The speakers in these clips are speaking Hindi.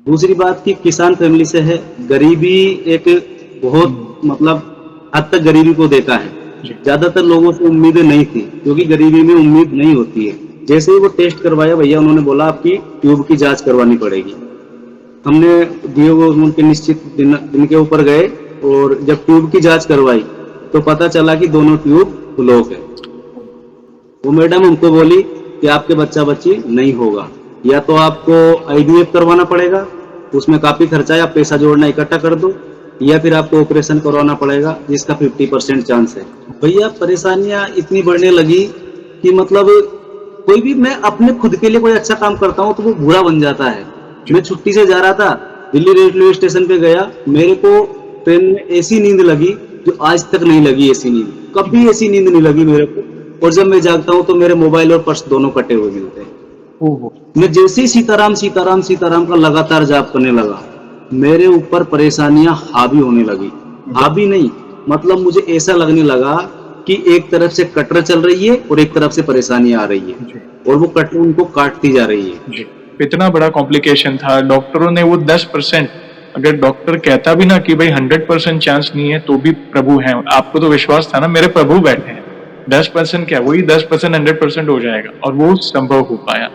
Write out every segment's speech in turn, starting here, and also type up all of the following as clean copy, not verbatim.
दूसरी बात कि किसान फैमिली से है, गरीबी एक हम्म, बहुत मतलब हद तक गरीबी को देखा है। जी। ज़्यादातर लोगों से उम्मीदें नहीं थी, क्योंकि गरीबी में उम्मीद नहीं होती है। जैसे ही वो टेस्ट करवाया भैया, उन्होंने बोला आपकी ट्यूब की जाँच करवानी पड़ेगी। हमने दिए हुए उनके निश्चित दिन दिन के ऊपर गए, और जब ट्यूब की जाँच करवाई, तो पता चला कि दोनों ट्यूब ब्लॉक है। वो मैडम हमको बोली कि आपके बच्चा बच्ची नहीं होगा, या तो आपको आईवीएफ करवाना पड़ेगा, उसमें काफ़ी खर्चा है, आप पैसा जोड़ना इकट्ठा कर दो, या फिर आपको ऑपरेशन करवाना पड़ेगा जिसका 50% चांस है। भैया परेशानियां इतनी बढ़ने लगी कि मतलब कोई भी, मैं अपने खुद के लिए कोई अच्छा काम करता हूँ तो वो बुरा बन जाता है। जी। मैं छुट्टी से जा रहा था, दिल्ली रेलवे स्टेशन पे गया, मेरे को ट्रेन में ऐसी नींद लगी जो आज तक नहीं लगी। ऐसी नींद कभी ऐसी नींद नहीं लगी मेरे को। और जब मैं जागता हूँ तो मेरे मोबाइल और पर्स दोनों कटे हुए मिलते हैं। ओहो। मैं जैसे ही सीताराम सीताराम सीताराम का लगातार जाप करने लगा, मेरे ऊपर परेशानियां हावी होने लगी। जी। हावी नहीं, मतलब मुझे ऐसा लगने लगा कि एक तरफ से कटर चल रही है और एक तरफ से परेशानी आ रही है, जी। और वो कटर उनको काटती जा रही है। जी। इतना बड़ा कॉम्प्लिकेशन था, डॉक्टरों ने वो 10%, अगर डॉक्टर कहता भी ना कि भाई 100% चांस नहीं है तो भी प्रभु हैं, आपको तो विश्वास था ना मेरे प्रभु बैठे हैं, 10% क्या, वही 10% 100% हो जाएगा, और वो संभव हो पाया।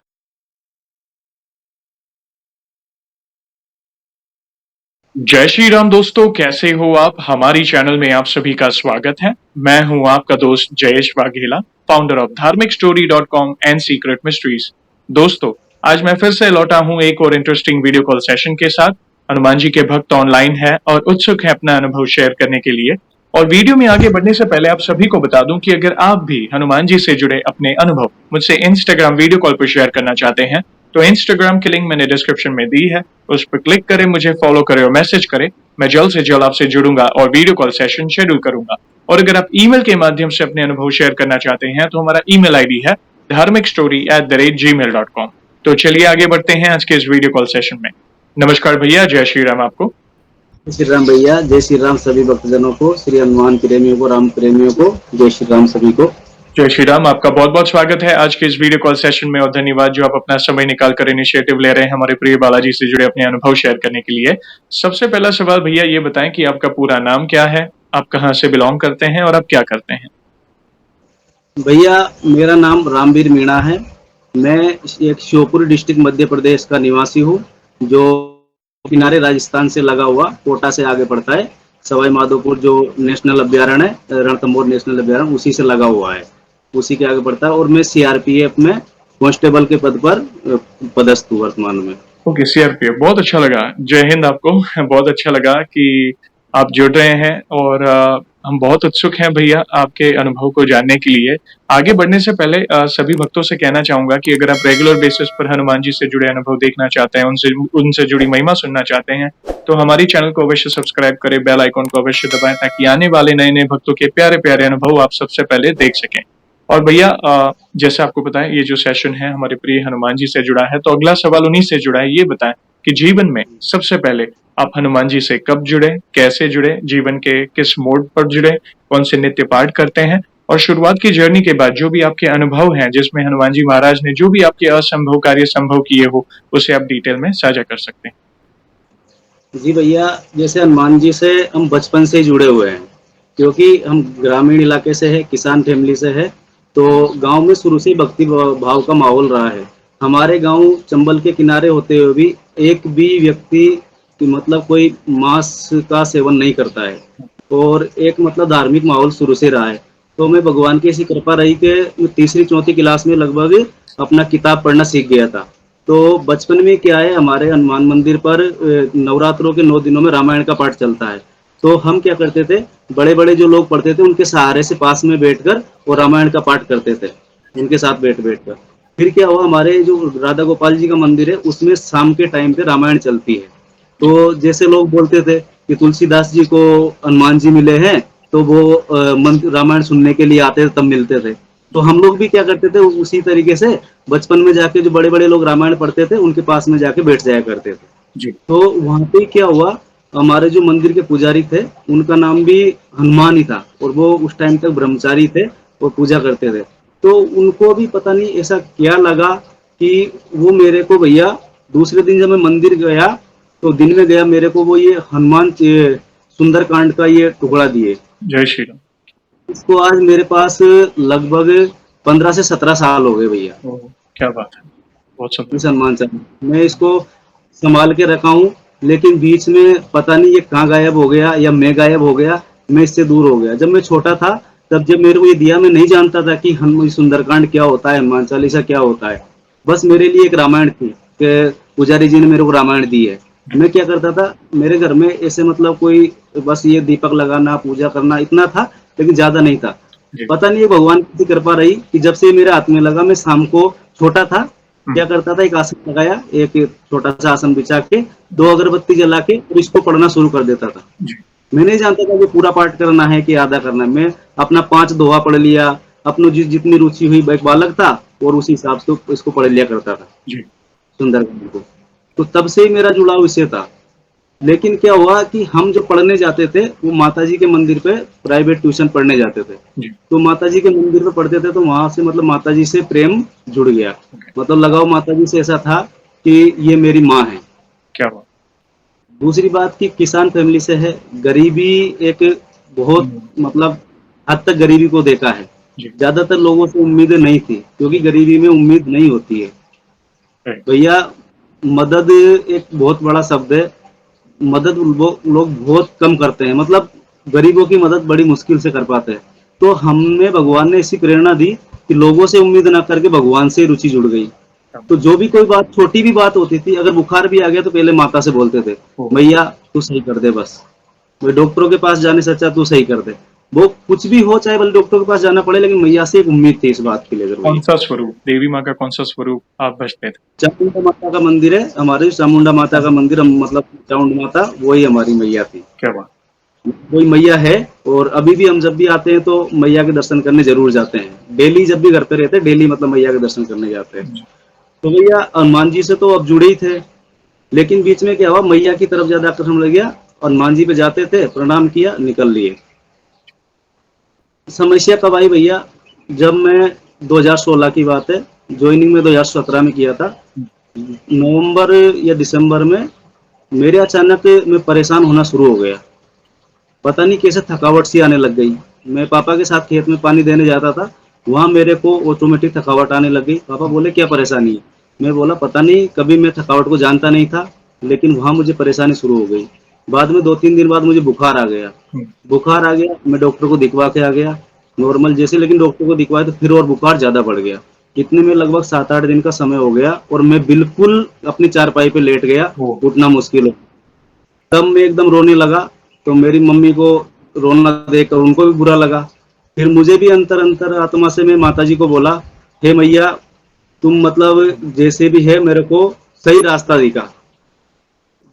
जय श्री राम दोस्तों, कैसे हो आप? हमारी चैनल में आप सभी का स्वागत है। मैं हूं आपका दोस्त जयेश वाघेला, फाउंडर ऑफ धार्मिकस्टोरी.com एंड सीक्रेट मिस्ट्रीज। दोस्तों, आज मैं फिर से लौटा हूं एक और इंटरेस्टिंग वीडियो कॉल सेशन के साथ। हनुमान जी के भक्त ऑनलाइन है और उत्सुक है अपना अनुभव शेयर करने के लिए। और वीडियो में आगे बढ़ने से पहले आप सभी को बता दूं कि अगर आप भी हनुमान जी से जुड़े अपने अनुभव मुझसे इंस्टाग्राम वीडियो कॉल पर शेयर करना चाहते हैं, तो इंस्टाग्राम की लिंक मैंने डिस्क्रिप्शन में दी है, उस पर क्लिक करें, मुझे फॉलो करें और मैसेज करें। मैं जल्द से जल्द आपसे जुड़ूंगा और वीडियो कॉल सेशन शेड्यूल करूंगा। और अगर आप ईमेल के माध्यम से अपने अनुभव शेयर करना चाहते हैं तो हमारा ईमेल आईडी है dharmikstory@gmail.com। तो चलिए आगे बढ़ते हैं आज के इस वीडियो कॉल सेशन में। नमस्कार भैया, जय श्री राम आपको। जय श्री राम भैया, जय श्री राम सभी भक्तजनों को, श्री हनुमान प्रेमियों को, राम प्रेमियों को, जय श्री राम सभी को। जय श्री राम, आपका बहुत बहुत स्वागत है आज के इस वीडियो कॉल सेशन में, और धन्यवाद जो आप अपना समय निकाल कर इनिशिएटिव ले रहे हैं हमारे प्रिय बालाजी से जुड़े अपने अनुभव शेयर करने के लिए। सबसे पहला सवाल भैया ये बताएं कि आपका पूरा नाम क्या है, आप कहाँ से बिलोंग करते हैं और आप क्या करते हैं? भैया मेरा नाम रामवीर मीणा है। मैं एक श्योपुर डिस्ट्रिक्ट मध्य प्रदेश का निवासी हूँ, जो किनारे राजस्थान से लगा हुआ, कोटा से आगे पड़ता है। सवाई माधोपुर जो नेशनल अभ्यारण्य है, रणथंभौर नेशनल अभ्यारण्य, उसी से लगा हुआ है, उसी के आगे पड़ता है। और मैं सीआरपीएफ में कांस्टेबल के पद पर पदस्थ हूँ वर्तमान में। ओके, सीआरपीएफ, बहुत अच्छा लगा। जय हिंद आपको। बहुत अच्छा लगा कि आप जुड़ रहे हैं, और हम बहुत उत्सुक हैं भैया आपके अनुभव को जानने के लिए। आगे बढ़ने से पहले सभी भक्तों से कहना चाहूंगा कि अगर आप रेगुलर बेसिस पर हनुमान जी से जुड़े अनुभव देखना चाहते हैं, उनसे उनसे जुड़ी महिमा सुनना चाहते हैं, तो हमारी चैनल को अवश्य सब्सक्राइब करें, बेल आइकॉन को अवश्य दबाएं, ताकि आने वाले नए नए भक्तों के प्यारे प्यारे अनुभव आप सबसे पहले देख सकें। और भैया जैसे आपको पता है ये जो सेशन है हमारे प्रिय हनुमान जी से जुड़ा है, तो अगला सवाल उन्हीं से जुड़ा है। ये बताएं कि जीवन में सबसे पहले आप हनुमान जी से कब जुड़े, कैसे जुड़े, जीवन के किस मोड पर जुड़े, कौन से नित्य पाठ करते हैं, और शुरुआत की जर्नी के बाद जो भी आपके अनुभव हैं जिसमें हनुमान जी महाराज ने जो भी आपके असंभव कार्य संभव किए हो, उसे आप डिटेल में साझा कर सकते हैं। जी भैया, जैसे हनुमान जी से हम बचपन से ही जुड़े हुए हैं, क्योंकि हम ग्रामीण इलाके से है, किसान फैमिली से है। तो गांव में शुरू से ही भक्ति भाव का माहौल रहा है। हमारे गांव चंबल के किनारे होते हुए भी एक भी व्यक्ति कि मतलब कोई मांस का सेवन नहीं करता है, और एक मतलब धार्मिक माहौल शुरू से रहा है। तो मैं भगवान की ऐसी कृपा रही कि मैं तीसरी चौथी क्लास में लगभग अपना किताब पढ़ना सीख गया था। तो बचपन में क्या है, हमारे हनुमान मंदिर पर नवरात्रों के 9 दिनों में रामायण का पाठ चलता है। तो हम क्या करते थे, बड़े बड़े जो लोग पढ़ते थे उनके सहारे से पास में बैठकर और रामायण का पाठ करते थे, उनके साथ बैठ बैठ कर। फिर क्या हुआ, हमारे जो राधा गोपाल जी का मंदिर है उसमें शाम के टाइम पे रामायण चलती है। जी। तो जैसे लोग बोलते थे कि तुलसीदास जी को हनुमान जी मिले हैं, तो वो रामायण सुनने के लिए आते थे, तब मिलते थे। तो हम लोग भी क्या करते थे, उसी तरीके से बचपन में जाके जो बड़े बड़े लोग रामायण पढ़ते थे उनके पास में जाके बैठ जाया करते थे। जी। तो वहां पे क्या हुआ, हमारे जो मंदिर के पुजारी थे उनका नाम भी हनुमान ही था, और वो उस टाइम तक ब्रह्मचारी थे और पूजा करते थे। तो उनको भी पता नहीं ऐसा क्या लगा कि वो मेरे को भैया दूसरे दिन जब मैं मंदिर गया तो दिन में गया, मेरे को वो ये हनुमान सुंदरकांड का ये टुकड़ा दिए। जय श्री राम। इसको आज मेरे पास लगभग 15 से 17 साल हो गए भैया, ओह, क्या बात है, बहुत सुंदर। इस हनुमान चालीसा मैं इसको संभाल के रखा हूँ। लेकिन बीच में पता नहीं ये कहाँ गायब हो गया या मैं गायब हो गया, मैं इससे दूर हो गया। जब मैं छोटा था, तब जब मेरे को ये दिया, मैं नहीं जानता था कि हनुमान सुंदरकांड क्या होता है, हनुमान चालीसा क्या होता है। बस मेरे लिए एक रामायण थी कि पुजारी जी ने मेरे को रामायण दी है। मैं क्या करता था, मेरे घर में ऐसे मतलब कोई बस ये दीपक लगाना, पूजा करना इतना था, लेकिन ज्यादा नहीं था। जी। पता नहीं ये भगवान की कृपा रही कि जब से ये मेरे हाथ में लगा, मैं शाम को छोटा था, क्या हम्म, करता था, एक आसन लगाया, एक छोटा सा आसन बिछा के 2 अगरबत्ती जला के और इसको पढ़ना शुरू कर देता था। जी। मैं नहीं जानता था कि पूरा पाठ करना है कि आधा करना है। मैं अपना 5 दोहा पढ़ लिया, अपनी जितनी रुचि हुई, एक बालक था और उसी हिसाब से इसको पढ़ लिया करता था जी। सुंदरकांड को। तो तब से ही मेरा जुड़ाव इससे था। लेकिन क्या हुआ कि हम जो पढ़ने जाते थे, वो माताजी के मंदिर पे प्राइवेट ट्यूशन पढ़ने जाते थे। जी। तो माताजी के मंदिर पे पढ़ते थे, तो वहां से मतलब माताजी से प्रेम जुड़ गया। ओके। मतलब लगाव माताजी से ऐसा था कि ये मेरी माँ है। क्या बात। दूसरी बात कि किसान फैमिली से है, गरीबी एक बहुत हम्म, मतलब हद तक गरीबी को देखा है। जी। ज्यादातर लोगों से उम्मीदें नहीं थी, क्योंकि गरीबी में उम्मीद नहीं होती है राइट। भैया। मदद एक बहुत बड़ा शब्द है। मदद वो लोग बहुत कम करते हैं, मतलब गरीबों की मदद बड़ी मुश्किल से कर पाते हैं। तो हमें भगवान ने ऐसी प्रेरणा दी कि लोगों से उम्मीद ना करके भगवान से रुचि जुड़ गई। क्या बात। तो जो भी कोई बात, छोटी भी बात होती थी, अगर बुखार भी आ गया तो पहले माता से बोलते थे, ओह, भैया तू सही कर दे बस, वो डॉक्टरों के पास जाने से अच्छा तू सही कर दे। वो कुछ भी हो, चाहे भले डॉक्टर के पास जाना पड़े, लेकिन मैया से एक उम्मीद थी इस बात की लेकर कौन भैया। सा स्वरूप, देवी माँ का कौन सा स्वरूप आप भजते थे? चामुंडा माता का मंदिर है हमारे, चामुंडा माता का मंदिर, हम मतलब चामुंडा माता वही हमारी मैया थी, क्या बात। वही मैया है। और अभी भी हम जब भी आते हैं तो मैया के दर्शन करने जरूर जाते हैं। डेली जब भी घर पे रहते हैं, डेली मतलब मैया के दर्शन करने जाते हैं। जी। तो भैया हनुमान जी से तो अब जुड़े ही थे, लेकिन बीच में क्या हुआ, मैया की तरफ ज्यादा आकर्षण लग गया। हनुमान जी पे जाते थे, प्रणाम किया, निकल लिए। समस्या कब आई भैया, जब मैं 2016 की बात है, ज्वाइनिंग में 2017 में किया था, नवंबर या दिसंबर में मेरे अचानक मैं परेशान होना शुरू हो गया। पता नहीं कैसे थकावट सी आने लग गई। मैं पापा के साथ खेत में पानी देने जाता था, वहां मेरे को ऑटोमेटिक थकावट आने लग गई। पापा बोले क्या परेशानी है? मैं बोला पता नहीं, कभी मैं थकावट को जानता नहीं था, लेकिन वहां मुझे परेशानी शुरू हो गई। बाद में 2-3 दिन बाद मुझे बुखार आ गया। हम्म, बुखार आ गया, मैं डॉक्टर को दिखवा के आ गया नॉर्मल जैसे, लेकिन डॉक्टर को दिखवाया तो फिर और बुखार ज्यादा बढ़ गया। इतने में लगभग 7-8 दिन का समय हो गया और मैं बिल्कुल अपनी चारपाई पे लेट गया, ओह, उठना मुश्किल हो। तब मैं एकदम रोने लगा। तो मेरी मम्मी को रोना देखकर उनको भी बुरा लगा। फिर मुझे भी अंतर अंतर आत्मा से मैं माता जी को बोला, हे मैया, तुम मतलब जैसे भी है मेरे को सही रास्ता दिखा,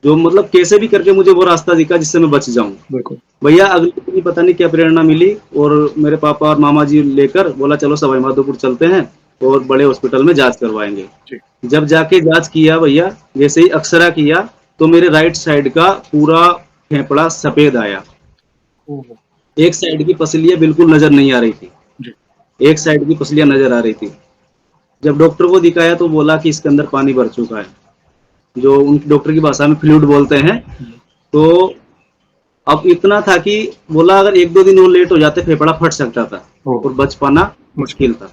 जो मतलब कैसे भी करके मुझे वो रास्ता दिखा जिससे मैं बच जाऊं। बिल्कुल। भैया अगले दिन ही पता नहीं क्या प्रेरणा मिली, और मेरे पापा और मामा जी लेकर बोला चलो सवाई माधोपुर चलते हैं और बड़े हॉस्पिटल में जांच करवाएंगे। जी। जब जाके जांच किया भैया, जैसे ही अक्सरा किया, तो मेरे राइट साइड का पूरा फेफड़ा सफेद आया। ओह, एक साइड की पसलियां बिल्कुल नजर नहीं आ रही थी, जी। एक साइड की पसलियां नजर आ रही थी। जब डॉक्टर को दिखाया तो बोला कि इसके अंदर पानी भर चुका है, जो उन डॉक्टर की भाषा में फ्लूइड बोलते हैं। हम्म, तो अब इतना था कि बोला अगर 1-2 दिन और लेट हो जाते फेफड़ा फट सकता था ओह, और बच पाना मुश्किल। मुश्किल था।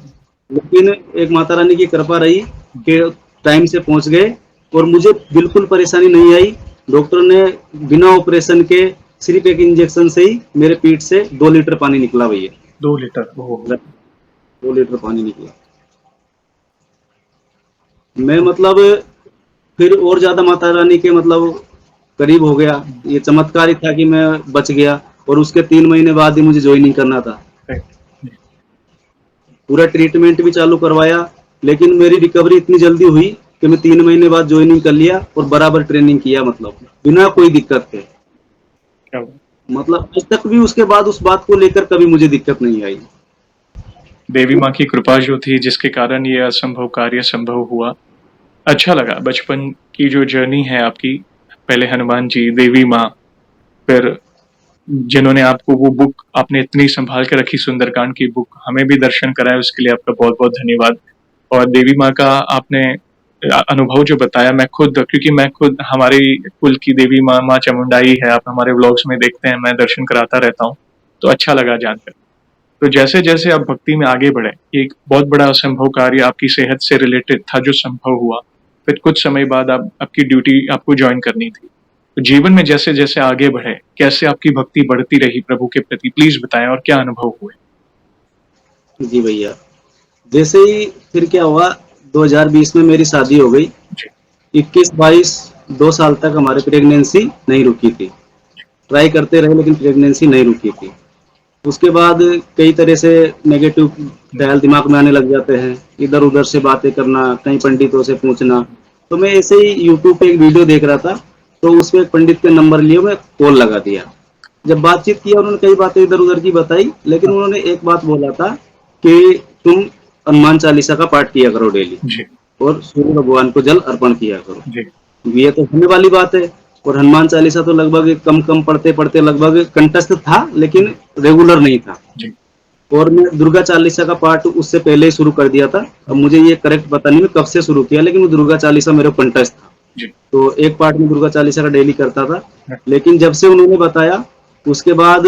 लेकिन एक माता रानी की कृपा रही कि टाइम से पहुंच गए और मुझे बिल्कुल परेशानी नहीं आई। डॉक्टर ने बिना ऑपरेशन के सिर्फ एक इंजेक्शन से ही मेरे पीठ से 2 लीटर पानी निकला भैया, 2 लीटर, ओह। 2 लीटर पानी निकला। मैं मतलब फिर और ज्यादा माता रानी के मतलब करीब हो गया। ये चमत्कार ही था कि मैं बच गया, और उसके 3 महीने बाद ही मुझे ज्वाइनिंग करना था। राइट। जी। पूरा ट्रीटमेंट भी चालू करवाया, लेकिन मेरी रिकवरी इतनी जल्दी हुई कि मैं 3 महीने बाद ज्वाइनिंग कर लिया और बराबर ट्रेनिंग किया, मतलब बिना कोई दिक्कत के। क्या बात। मतलब आज तक भी उसके बाद उस बात को लेकर कभी मुझे दिक्कत नहीं आई। देवी माँ की कृपा जो थी जिसके कारण ये असंभव कार्य संभव हुआ। अच्छा लगा बचपन की जो जर्नी है आपकी, पहले हनुमान जी, देवी माँ, फिर जिन्होंने आपको वो बुक आपने इतनी संभाल के रखी, सुंदरकांड की बुक हमें भी दर्शन कराए, उसके लिए आपका बहुत बहुत धन्यवाद। और देवी माँ का आपने अनुभव जो बताया, क्योंकि मैं खुद हमारे कुल की देवी माँ चामुंडाई है, आप हमारे व्लॉग्स में देखते हैं, मैं दर्शन कराता रहता हूँ, तो अच्छा लगा जानकर। तो जैसे-जैसे आप भक्ति में आगे बढ़े, एक बहुत बड़ा असंभव कार्य आपकी सेहत से रिलेटेड था जो संभव हुआ। फिर कुछ समय बाद आपकी ड्यूटी आपको जॉइन करनी थी। तो जीवन में जैसे-जैसे आगे बढ़े, कैसे आपकी भक्ति बढ़ती रही प्रभु के प्रति? प्लीज़ बताएँ और क्या अनुभव हुए? जी भैया, जैसे ही फिर क्या हुआ, 2020 में मेरी शादी हो गई। जी, 21-22 2 साल तक हमारी प्रेगनेंसी नहीं रुकी थी। ट्राई करते रहे लेकिन प्रेगनेंसी नहीं रुकी थी। उसके बाद कई तरह से नेगेटिव हुँ, ख्याल दिमाग में आने लग जाते हैं, इधर उधर से बातें करना, कहीं पंडितों से पूछना। तो मैं ऐसे ही यूट्यूब पे एक वीडियो देख रहा था, तो उसमें एक पंडित के नंबर लिए मैं कॉल लगा दिया। जब बातचीत किया उन्होंने कई बातें इधर उधर की बताई, लेकिन हाँ, उन्होंने एक बात बोला था कि तुम हनुमान चालीसा का पाठ किया करो डेली, जी, और सूर्य भगवान को जल अर्पण किया करो। जी, ये तो होने वाली बात है। और हनुमान चालीसा तो लगभग कम कम पढ़ते पढ़ते लगभग कंठस्थ था, लेकिन रेगुलर नहीं था। जी, और मैं दुर्गा चालीसा का पाठ उससे पहले ही शुरू कर दिया था। अब मुझे ये करेक्ट पता नहीं मैं कब से शुरू किया, लेकिन वो दुर्गा चालीसा मेरे कंठस्थ था। जी, तो एक पाठ में दुर्गा चालीसा का डेली करता था। हाँ, लेकिन जब से उन्होंने बताया, उसके बाद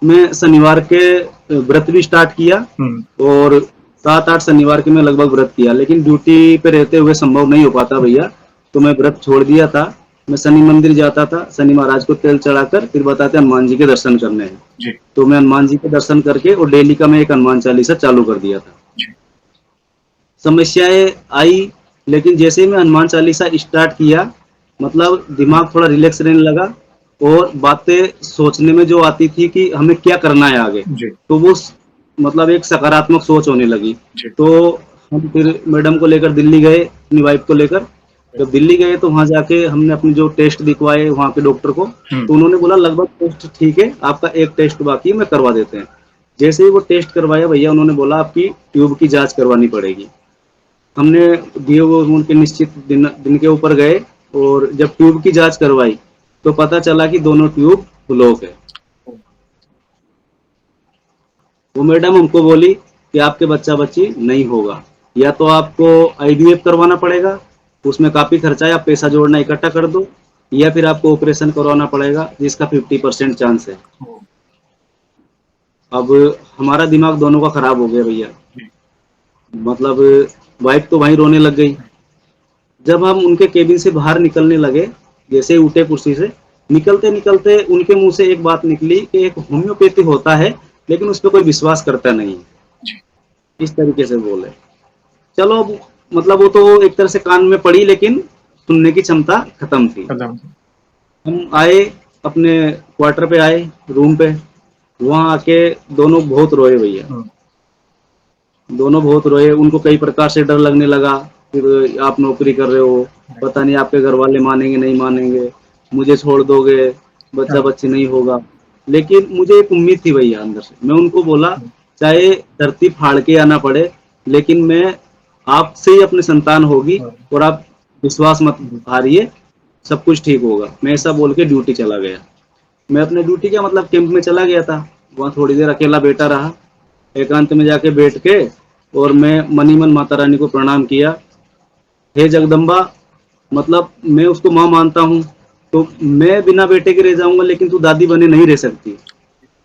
मैं शनिवार के व्रत भी स्टार्ट किया, हुँ, और 7-8 शनिवार के मैं लगभग व्रत किया, लेकिन ड्यूटी पे रहते हुए संभव नहीं हो पाता भैया, तो मैं व्रत छोड़ दिया था। मैं शनि मंदिर जाता था, शनि महाराज को तेल चढ़ाकर फिर बताते हनुमान जी के दर्शन करने हैं। जी, तो मैं हनुमान जी के दर्शन करके और डेली का मैं एक हनुमान चालीसा चालू कर दिया था। जी, समस्याएं आई, लेकिन जैसे ही मैं हनुमान चालीसा स्टार्ट किया, मतलब दिमाग थोड़ा रिलैक्स रहने लगा, और बातें सोचने में जो आती थी कि हमें क्या करना है आगे, जी, तो वो मतलब एक सकारात्मक सोच होने लगी। जी, तो हम फिर मैडम को लेकर दिल्ली गए, अपनी वाइफ को लेकर। जब दिल्ली गए तो वहाँ जाके हमने अपने जो टेस्ट दिखवाए वहाँ के डॉक्टर को, हुँ, तो उन्होंने बोला लगभग टेस्ट ठीक है, आपका एक टेस्ट बाकी है, मैं करवा देते हैं। जैसे ही वो टेस्ट करवाया भैया, उन्होंने बोला आपकी ट्यूब की जांच करवानी पड़ेगी। हमने दिए हुए उनके निश्चित दिन के ऊपर गए, और जब ट्यूब की जांच करवाई तो पता चला कि दोनों ट्यूब ब्लॉक है। वो मैडम हमको बोली कि आपके बच्चा बच्ची नहीं होगा, या तो आपको आईवीएफ करवाना पड़ेगा, उसमें काफी खर्चा है, आप पैसा जोड़ना इकट्ठा कर दो, या फिर आपको ऑपरेशन करवाना पड़ेगा जिसका 50% चांस है। ओह! अब हमारा दिमाग दोनों का खराब हो गया भैया। जी, मतलब वाइफ तो वहीं रोने लग गई। जब हम उनके केबिन से बाहर निकलने लगे, जैसे ही उठे कुर्सी से, निकलते निकलते उनके मुंह से एक बात निकली कि एक होम्योपैथी होता है, लेकिन उस पर कोई विश्वास करता नहीं। जी, इस तरीके से बोले। चलो अब, मतलब वो तो एक तरह से कान में पड़ी, लेकिन सुनने की क्षमता खत्म थी। कदम हम आए, अपने क्वार्टर पे आए, रूम पे। वहां आके दोनों बहुत रोए भैया। हुँ, दोनों बहुत रोए, उनको कई प्रकार से डर लगने लगा। फिर आप नौकरी कर रहे हो, पता नहीं आपके घर वाले मानेंगे नहीं मानेंगे, मुझे छोड़ दोगे, बच्चा हाँ, बच्ची नहीं होगा। लेकिन मुझे एक उम्मीद थी भैया अंदर से। मैं उनको बोला, हुँ, चाहे धरती फाड़ के आना पड़े, लेकिन मैं आपसे ही अपनी संतान होगी, हाँ, और आप विश्वास मत जी, हारिए, सब कुछ ठीक होगा। मैं ऐसा बोल के ड्यूटी चला गया। मैं अपने ड्यूटी का मतलब कैंप में चला गया था। वहाँ थोड़ी देर अकेला बैठा रहा, एकांत में जाके बैठ के, और मैं मनी मन माता रानी को प्रणाम किया। हे जगदम्बा, मतलब मैं उसको माँ मानता हूँ, तो मैं बिना बेटे के रह जाऊंगा, लेकिन तू दादी बने नहीं रह सकती।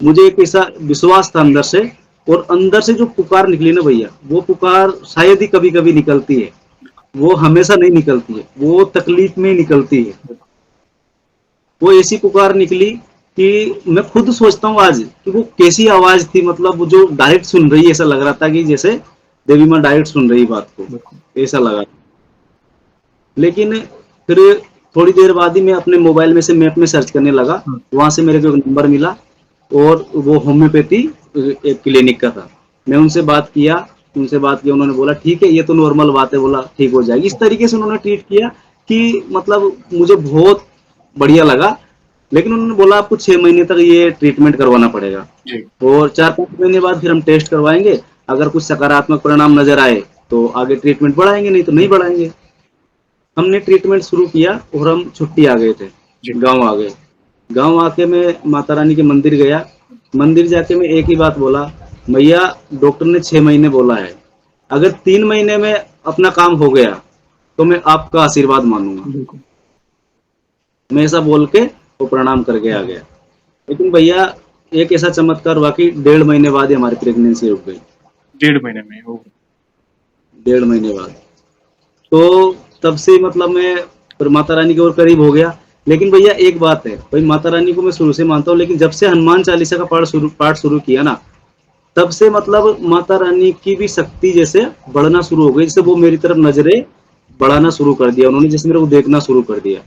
मुझे एक ऐसा विश्वास था अंदर से, और अंदर से जो पुकार निकली ना भैया, वो पुकार शायद ही कभी कभी निकलती है। वो हमेशा नहीं निकलती है, वो तकलीफ में ही निकलती है। वो ऐसी पुकार निकली कि मैं खुद सोचता हूँ आज कि वो कैसी आवाज थी, मतलब वो जो डायरेक्ट सुन रही है, ऐसा लग रहा था कि जैसे देवी माँ डायरेक्ट सुन रही बात को, बिल्कुल, ऐसा लगा। लेकिन फिर थोड़ी देर बाद ही मैं अपने मोबाइल में से मैप में सर्च करने लगा। हुँ, वहां से मेरे को एक नंबर मिला, और वो होम्योपैथी एक क्लिनिक का था। मैं उनसे बात किया, उन्होंने बोला ठीक है, ये तो नॉर्मल बात है, बोला ठीक हो जाएगी। इस तरीके से उन्होंने ट्रीट किया कि मतलब मुझे बहुत बढ़िया लगा। लेकिन उन्होंने बोला आपको 6 महीने तक ये ट्रीटमेंट करवाना पड़ेगा, जी, और 4-5 महीने बाद फिर हम टेस्ट करवाएंगे। अगर कुछ सकारात्मक परिणाम नजर आए तो आगे ट्रीटमेंट बढ़ाएंगे, नहीं तो नहीं जी, बढ़ाएंगे। हमने ट्रीटमेंट शुरू किया, और हम छुट्टी आ गए थे, जी, गांव आ गए। गांव आके मैं माता रानी के मंदिर गया। मंदिर जाके मैं एक ही बात बोला, भैया डॉक्टर ने 6 महीने बोला है, अगर 3 महीने में अपना काम हो गया तो मैं आपका आशीर्वाद मानूंगा। बिल्कुल। मैं ऐसा बोल के वो प्रणाम करके आ गया। लेकिन भैया एक ऐसा चमत्कार हुआ कि 1.5 महीने बाद ही हमारी प्रेगनेंसी रुक गई। 1.5 महीने में हो। 1.5 महीने बाद। तो तब से मतलब मैं फिर माता रानी की ओर करीब हो गया। लेकिन भैया एक बात है, भाई माता रानी को मैं शुरू से मानता हूँ, लेकिन जब से हनुमान चालीसा का पाठ शुरू किया ना, तब से मतलब माता रानी की भी शक्ति जैसे बढ़ना शुरू हो गई। जैसे वो मेरी तरफ नजरें बढ़ाना शुरू कर दिया उन्होंने, जैसे मेरे को देखना शुरू कर दिया।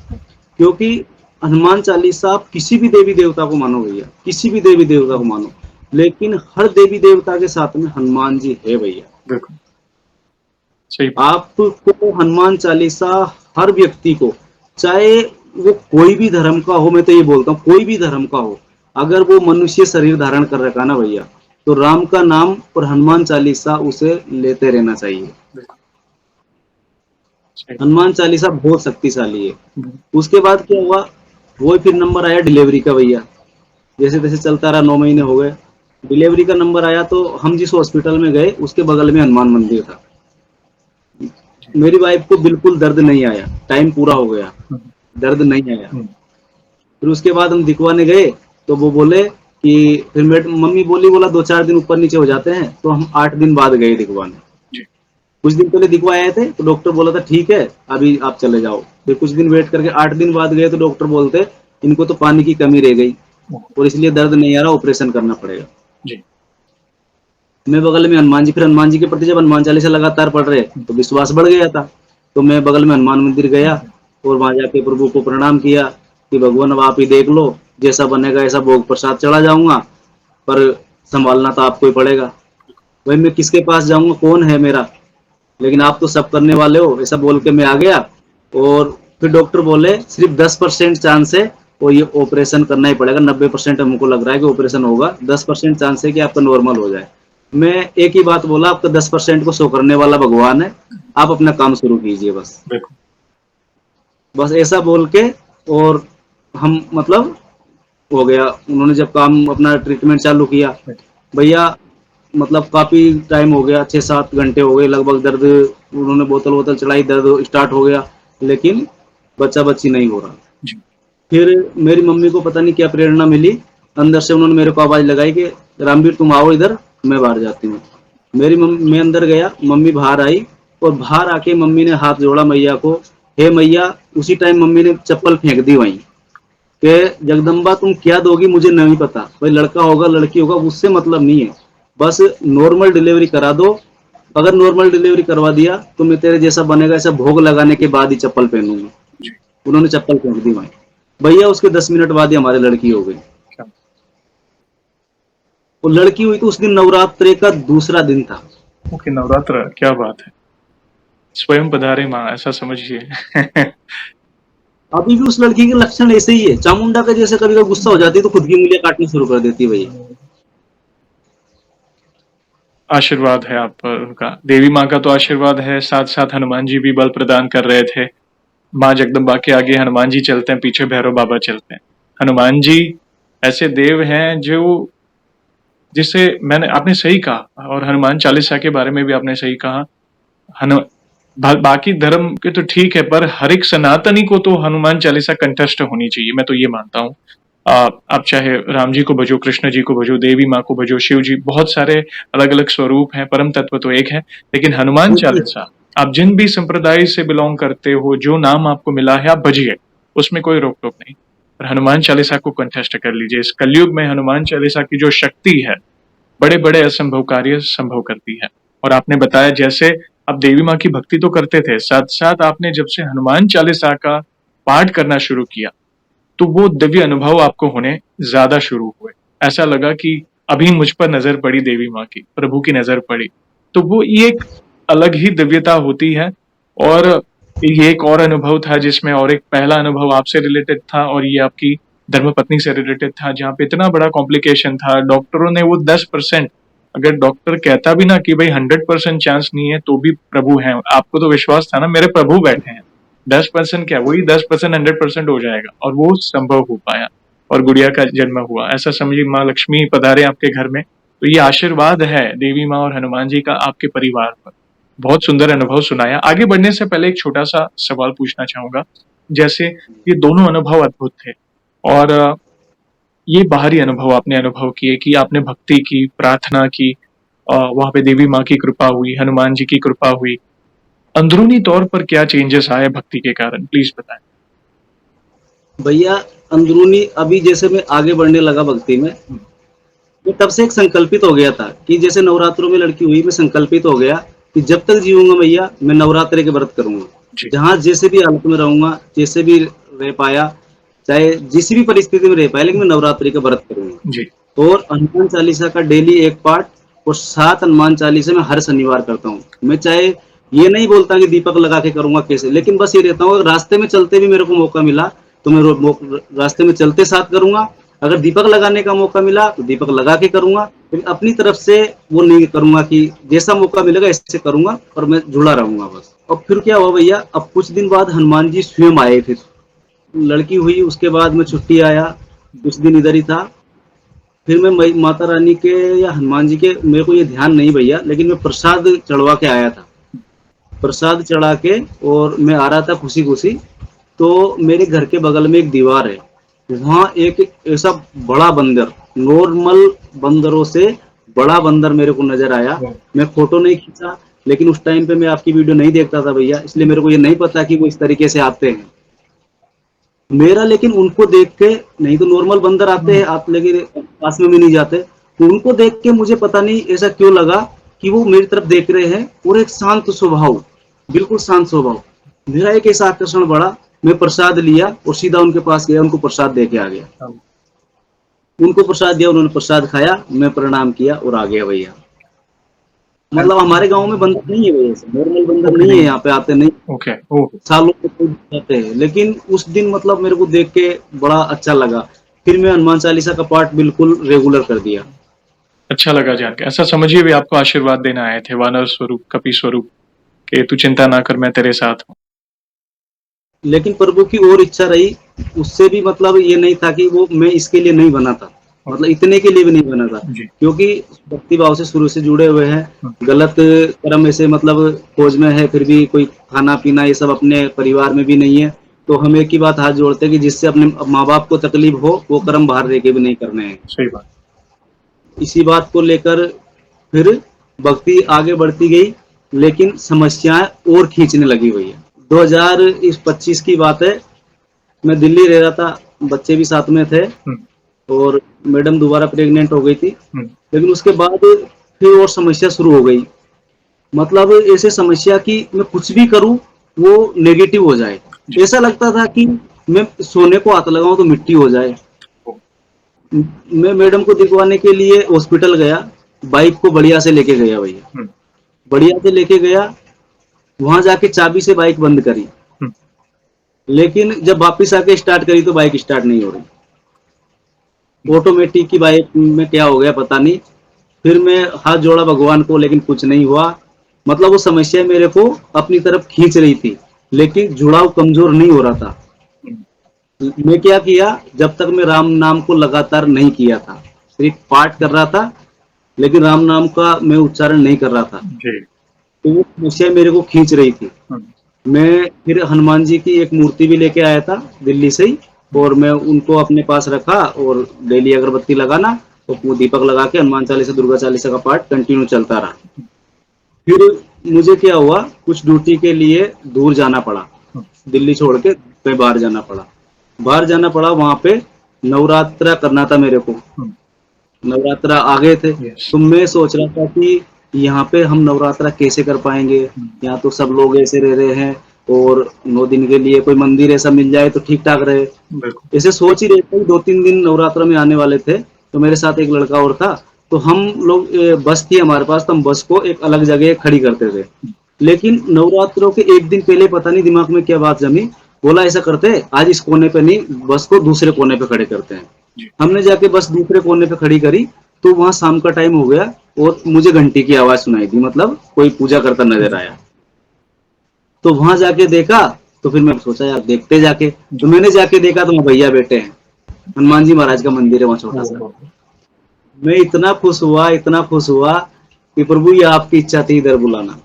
क्योंकि हनुमान चालीसा आप किसी भी देवी देवता को मानो भैया, किसी भी देवी देवता को मानो, लेकिन हर देवी देवता के साथ में हनुमान जी है भैया। बिल्कुल सही बात। आपको हनुमान चालीसा हर व्यक्ति को, चाहे वो कोई भी धर्म का हो, मैं तो ये बोलता हूँ कोई भी धर्म का हो, अगर वो मनुष्य शरीर धारण कर रखा ना भैया, तो राम का नाम और हनुमान चालीसा उसे लेते रहना चाहिए। बिल्कुल सही बात। हनुमान चालीसा बहुत शक्तिशाली है। हम्म, उसके बाद क्या हुआ, वो फिर नंबर आया डिलीवरी का भैया। जैसे तैसे चलता रहा, 9 महीने हो गए। डिलीवरी का नंबर आया तो हम जिस हॉस्पिटल में गए उसके बगल में हनुमान मंदिर था। जी। मेरी वाइफ को बिल्कुल दर्द नहीं आया, टाइम पूरा हो गया, हम्म, दर्द नहीं आया। हम्म, फिर उसके बाद हम दिखवाने गए तो वो बोले कि, फिर मेरी मम्मी बोला 2-4 दिन ऊपर नीचे हो जाते हैं, तो हम 8 दिन बाद गए दिखवाने। जी। कुछ दिन पहले दिखवा आए थे तो डॉक्टर बोला था ठीक है अभी आप चले जाओ। फिर कुछ दिन वेट करके 8 दिन बाद गए तो डॉक्टर बोलते इनको तो पानी की कमी रह गई ओह, और इसलिए दर्द नहीं आ रहा, ऑपरेशन करना पड़ेगा। जी। मैं बगल में हनुमान जी, फिर हनुमान जी के प्रति जब हनुमान चालीसा लगातार पढ़ रहे हम्म, तो विश्वास बढ़ गया था। तो मैं बगल में हनुमान मंदिर गया हम्म, और वहां जाके प्रभु को प्रणाम किया कि भगवान अब आप ही देख लो, जैसा बनेगा ऐसा भोग प्रसाद चढ़ा जाऊंगा, पर संभालना तो आपको ही पड़ेगा। भाई मैं किसके पास जाऊंगा, कौन है मेरा, लेकिन आप तो सब करने वाले हो, ऐसा बोल के मैं आ गया। और फिर डॉक्टर बोले सिर्फ 10% चांस है और ये ऑपरेशन करना ही पड़ेगा, 90% हमको लग रहा है कि ऑपरेशन होगा, 10% चांस है कि आपका नॉर्मल हो जाए। मैं एक ही बात बोला, आपका 10% को शो करने वाला भगवान है, आप अपना काम शुरू कीजिए बस। बिल्कुल। बस ऐसा बोल के, और हम मतलब हो गया। उन्होंने जब काम अपना ट्रीटमेंट चालू किया भैया, मतलब काफी टाइम हो गया, 6-7 घंटे हो गए लगभग, दर्द उन्होंने बोतल वोतल चलाई, दर्द स्टार्ट हो गया, लेकिन बच्चा बच्ची नहीं हो रहा। जी। फिर मेरी मम्मी को पता नहीं क्या प्रेरणा मिली, अंदर से उन्होंने मेरे को आवाज लगाई कि रामवीर तुम आओ इधर, मैं बाहर जाती हूँ। मैं अंदर गया, मम्मी बाहर आई, और बाहर आके मम्मी ने हाथ जोड़ा मैया को, हे मैया। उसी टाइम मम्मी ने चप्पल फेंक दी वहीं कि जगदम्बा तुम क्या दोगी मुझे नहीं पता, भाई लड़का होगा लड़की होगा उससे मतलब नहीं है, बस नॉर्मल डिलीवरी करा दो। अगर नॉर्मल डिलीवरी करवा दिया तो मैं तेरे जैसा बनेगा, ऐसा भोग लगाने के बाद ही चप्पल पहनूंगा। जी। उन्होंने चप्पल फेंक दी वहीं भैया, उसके 10 मिनट बाद ही हमारी लड़की हो गई। क्या? वो लड़की हुई तो उस दिन नवरात्रे का दूसरा दिन था। ओके, नवरात्र, क्या बात है। स्वयं पधारे माँ, ऐसा समझिए। अभी भी उस लड़की के लक्षण ऐसे ही है, चामुंडा का जैसे कभी कभी गुस्सा हो जाती है तो खुद की उंगलियां काटनी शुरू कर देती है भैया। आशीर्वाद है आप पर उनका, देवी माँ का तो आशीर्वाद है, साथ साथ हनुमान जी भी बल प्रदान कर रहे थे। माँ जगदम्बा के आगे हनुमान जी चलते हैं, पीछे भैरव बाबा चलते हैं। हनुमान जी ऐसे देव हैं जो, जिसे मैंने, आपने सही कहा, और हनुमान चालीसा के बारे में भी आपने सही कहा। हनु बाकी धर्म के तो ठीक है, पर हर एक सनातनी को तो हनुमान चालीसा कंठस्थ होनी चाहिए, मैं तो ये मानता हूँ। आप चाहे राम जी को भजो, कृष्ण जी को भजो, देवी माँ को भजो, शिव जी, बहुत सारे अलग अलग स्वरूप हैं, परम तत्व तो एक है। लेकिन हनुमान देखिए, चालीसा, आप जिन भी संप्रदाय से बिलोंग करते हो, जो नाम आपको मिला है आप भजिए, उसमें कोई रोक टोक नहीं। पर हनुमान चालीसा को कंठस्थ कर लीजिए। इस कलयुग में हनुमान चालीसा की जो शक्ति है, बड़े बड़े असंभव कार्य संभव करती है। और आपने बताया जैसे आप देवी माँ की भक्ति तो करते थे, साथ साथ आपने जब से हनुमान चालीसा का पाठ करना शुरू किया, तो वो दिव्य अनुभव आपको होने ज्यादा शुरू हुए। ऐसा लगा कि अभी मुझ पर नजर पड़ी देवी माँ की, प्रभु की नजर पड़ी। तो वो ये एक अलग ही दिव्यता होती है। और ये एक और अनुभव था जिसमें, और एक पहला अनुभव आपसे रिलेटेड था, और ये आपकी धर्मपत्नी से रिलेटेड था, जहाँ पे इतना बड़ा कॉम्प्लिकेशन था, डॉक्टरों ने वो 10%, अगर डॉक्टर कहता भी ना कि भाई 100% चांस नहीं है, तो भी प्रभु हैं, आपको तो विश्वास था ना मेरे प्रभु बैठे हैं, 10% क्या, वही 10% 100% हो जाएगा, और वो संभव हो पाया, और गुड़िया का जन्म हुआ। ऐसा समझिए माँ लक्ष्मी पधारे आपके घर में। तो ये आशीर्वाद है देवी माँ और हनुमान जी का आपके परिवार पर, बहुत सुंदर अनुभव सुनाया। आगे बढ़ने से पहले एक छोटा-सा सवाल पूछना चाहूँगा। जैसे ये दोनों अनुभव अद्भुत थे और ये बाहरी अनुभव आपने अनुभव किए कि आपने भक्ति की, प्रार्थना की, वहाँ पे देवी माँ की कृपा हुई, हनुमान जी की कृपा हुई। अंदरूनी तौर पर क्या चेंजेस आए भक्ति के कारण? प्लीज़ बताएँ। भैया अंदरूनी अभी जैसे मैं आगे बढ़ने लगा भक्ति में, हुँ, मैं तब से एक संकल्पित हो गया था कि जैसे नवरात्रों में लड़की हुई, मैं संकल्पित हो गया कि जब तक जीऊँगा भैया मैं नवरात्रि के व्रत करूँगा। जी, जहाँ जैसे भी हालत में रहूँगा, जैसे भी रह पाया, चाहे जिस भी परिस्थिति में रह पाया, लेकिन मैं नवरात्रि का व्रत जी। करूँगा। और हनुमान चालीसा का डेली एक पाठ और 7 हनुमान चालीसा मैं हर शनिवार करता हूँ। मैं चाहे ये नहीं बोलता कि दीपक लगा के करूँगा कैसे, लेकिन बस ये रहता हूँ रास्ते में चलते भी मेरे को मौका मिला, तो मैं रास्ते में चलते साथ करूँगा। अगर दीपक लगाने का मौका मिला तो दीपक लगा के करूँगा, लेकिन अपनी तरफ से वो नहीं करूँगा कि जैसा मौका मिलेगा ऐसे करूँगा और मैं जुड़ा रहूँगा बस। और फिर क्या हुआ भैया, अब कुछ दिन बाद हनुमान जी स्वयं आए फिर। लड़की हुई उसके बाद मैं छुट्टी आया, कुछ दिन इधर ही था। फिर मैं माता रानी के या हनुमान जी के मेरे को ये ध्यान नहीं भैया, लेकिन मैं प्रसाद चढ़वा के आया था। प्रसाद चढ़ा के और मैं आ रहा था खुशी खुशी, तो मेरे घर के बगल में एक दीवार है, वहाँ एक ऐसा बड़ा बंदर, नॉर्मल बंदरों से बड़ा बंदर मेरे को नजर आया। वाह! मैं फोटो नहीं खींचा, लेकिन उस टाइम पे मैं आपकी वीडियो नहीं देखता था भैया, इसलिए मेरे को ये नहीं पता कि वो इस तरीके से आते हैं। मेरा लेकिन उनको देख के, नहीं तो नॉर्मल बंदर आते हुँ, हैं आप, लेकिन पास में भी नहीं जाते, तो उनको देख के मुझे पता नहीं ऐसा क्यों लगा कि वो मेरी तरफ देख रहे हैं और एक शांत स्वभाव, बिल्कुल शांत स्वभाव। मेरा एक ऐसा आकर्षण बढ़ा, मैं प्रसाद लिया और सीधा उनके पास गया, उनको प्रसाद दे के आ गया। हाँ। उनको प्रसाद दिया, उन्होंने प्रसाद खाया, मैं प्रणाम किया और आ गया भैया। मतलब हमारे गांव में बंदर नहीं है भैया, नॉर्मल बंदर ओके, नहीं है, नहीं। यहाँ पे आते नहीं, ओके, ओह! सालों में कोई जाते हैं, लेकिन उस दिन मतलब मेरे को देख के बड़ा अच्छा लगा। फिर मैं हनुमान चालीसा का पाठ बिल्कुल रेगुलर कर दिया। अच्छा लगा जान के। ऐसा समझिए वे आपको आशीर्वाद देने आए थे, वानर स्वरूप, कपि स्वरूप कि तू चिंता ना कर मैं तेरे साथ हूँ। लेकिन प्रभु की और इच्छा रही, उससे भी मतलब ये नहीं था कि वो मैं इसके लिए नहीं बना था, मतलब ओके, इतने के लिए भी नहीं बना था, जी। क्योंकि भक्ति भाव से शुरू से जुड़े हुए हैं। हुँ, गलत कर्म ऐसे मतलब फौज में है, फिर भी कोई खाना पीना ये सब अपने परिवार में भी नहीं है, तो हम एक ही बात हाथ जोड़ते हैं कि जिससे अपने माँ बाप को तकलीफ हो वो कर्म बाहर रह के भी नहीं करने हैं। सही बात। इसी बात को लेकर फिर भक्ति आगे बढ़ती गई, लेकिन समस्याएं और खींचने लगी हुई है। 2025 की बात है, मैं दिल्ली रह रहा था, बच्चे भी साथ में थे हुँ, और मैडम दोबारा प्रेग्नेंट हो गई थी। हुँ, लेकिन उसके बाद फिर और समस्या शुरू हो गई, मतलब ऐसे समस्या कि मैं कुछ भी करूं वो नेगेटिव हो जाए। जी। ऐसा लगता था कि मैं सोने को हाथ लगाऊं तो मिट्टी हो जाए। ओह! मैं मैडम को दिखवाने के लिए हॉस्पिटल गया, बाइक को बढ़िया से लेके गया भैया, हुँ, बढ़िया से लेके गया, वहां जाके चाबी से बाइक बंद करी, हुँ, लेकिन जब वापस आके स्टार्ट करी तो बाइक स्टार्ट नहीं हो रही। ऑटोमेटिक की बाइक में क्या हो गया पता नहीं। फिर मैं हाथ जोड़ा भगवान को, लेकिन कुछ नहीं हुआ। मतलब वो समस्या मेरे को अपनी तरफ खींच रही थी, लेकिन जुड़ाव कमजोर नहीं हो रहा था। हुँ, मैं क्या किया, जब तक मैं राम नाम को लगातार नहीं किया था, सिर्फ पाठ कर रहा था, लेकिन राम नाम का मैं उच्चारण नहीं कर रहा था, जी। तो वो समस्या मेरे को खींच रही थी। हुँ, मैं फिर हनुमान जी की एक मूर्ति भी लेके आया था दिल्ली से ही, हुँ, और मैं उनको अपने पास रखा और डेली अगरबत्ती लगाना, तो वो दीपक लगा के हनुमान चालीसा दुर्गा चालीसा का पाठ कंटिन्यू चलता रहा। फिर मुझे क्या हुआ, कुछ ड्यूटी के लिए दूर जाना पड़ा, हुँ, दिल्ली छोड़ के कहीं बाहर जाना पड़ा। बाहर जाना पड़ा, वहां पे नवरात्रा करना था मेरे को, हुँ, नवरात्रा आ गए थे, यस। तो मैं सोच रहा था कि यहाँ पे हम नवरात्रा कैसे कर पाएंगे। हुँ, यहाँ तो सब लोग ऐसे रह रहे हैं, और 9 दिन के लिए कोई मंदिर ऐसा मिल जाए तो ठीक ठाक रहे। बिल्कुल। ऐसे सोच ही रहे थे, 2-3 दिन नवरात्र में आने वाले थे, तो मेरे साथ एक लड़का और था, तो हम लोग बस थी हमारे पास, तो हम बस को एक अलग जगह खड़ी करते थे। हुँ, लेकिन नवरात्रों के एक दिन पहले पता नहीं दिमाग में क्या बात जमी, बोला ऐसा करते हैं आज इस कोने पे नहीं, बस को दूसरे कोने पे खड़े करते हैं। जी। हमने जाके बस दूसरे कोने पे खड़ी करी, तो वहां शाम का टाइम हो गया और मुझे घंटी की आवाज सुनाई दी, मतलब कोई पूजा करता नजर जी, आया। तो वहां जाके देखा, तो फिर मैं सोचा यार देखते जाके, तो जी। मैंने जाके देखा तो वहाँ भैया बैठे हैं, हनुमान जी महाराज का मंदिर है वहाँ छोटा ओह सा। हो! मैं इतना खुश हुआ, इतना खुश हुआ कि प्रभु ये आपकी इच्छा थी इधर बुलाना।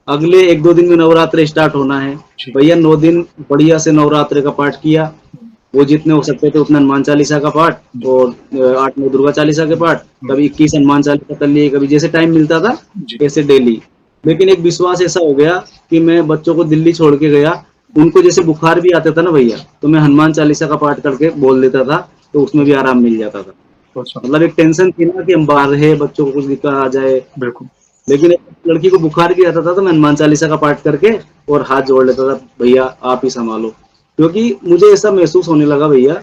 अगले 1-2 दिन में नवरात्र स्टार्ट होना है। जी। भैया 9 दिन बढ़िया से नवरात्र का पाठ किया। हुँ, वो जितने हो सकते थे उतना हनुमान चालीसा का पाठ जी। और 8-9 दुर्गा चालीसा के पाठ, हुँ, कभी 21 हनुमान चालीसा कर लिए, कभी जैसे टाइम मिलता था जी। ऐसे डेली। हुँ, लेकिन एक विश्वास ऐसा हो गया कि मैं बच्चों को दिल्ली छोड़ के गया, उनको जैसे बुखार भी आता था ना भैया, तो मैं हनुमान चालीसा का पाठ करके बोल देता था, तो उसमें भी आराम मिल जाता था। बहुत समझ मतलब एक टेंशन थी ना कि हम बाहर है, बच्चों को कुछ दिक्कत आ जाए, बिल्कुल। लेकिन एक लड़की को बुखार भी आता था तो मैं हनुमान चालीसा का पाठ करके और हाथ जोड़ लेता था, भैया आप ही संभालो। क्योंकि मुझे ऐसा महसूस होने लगा भैया,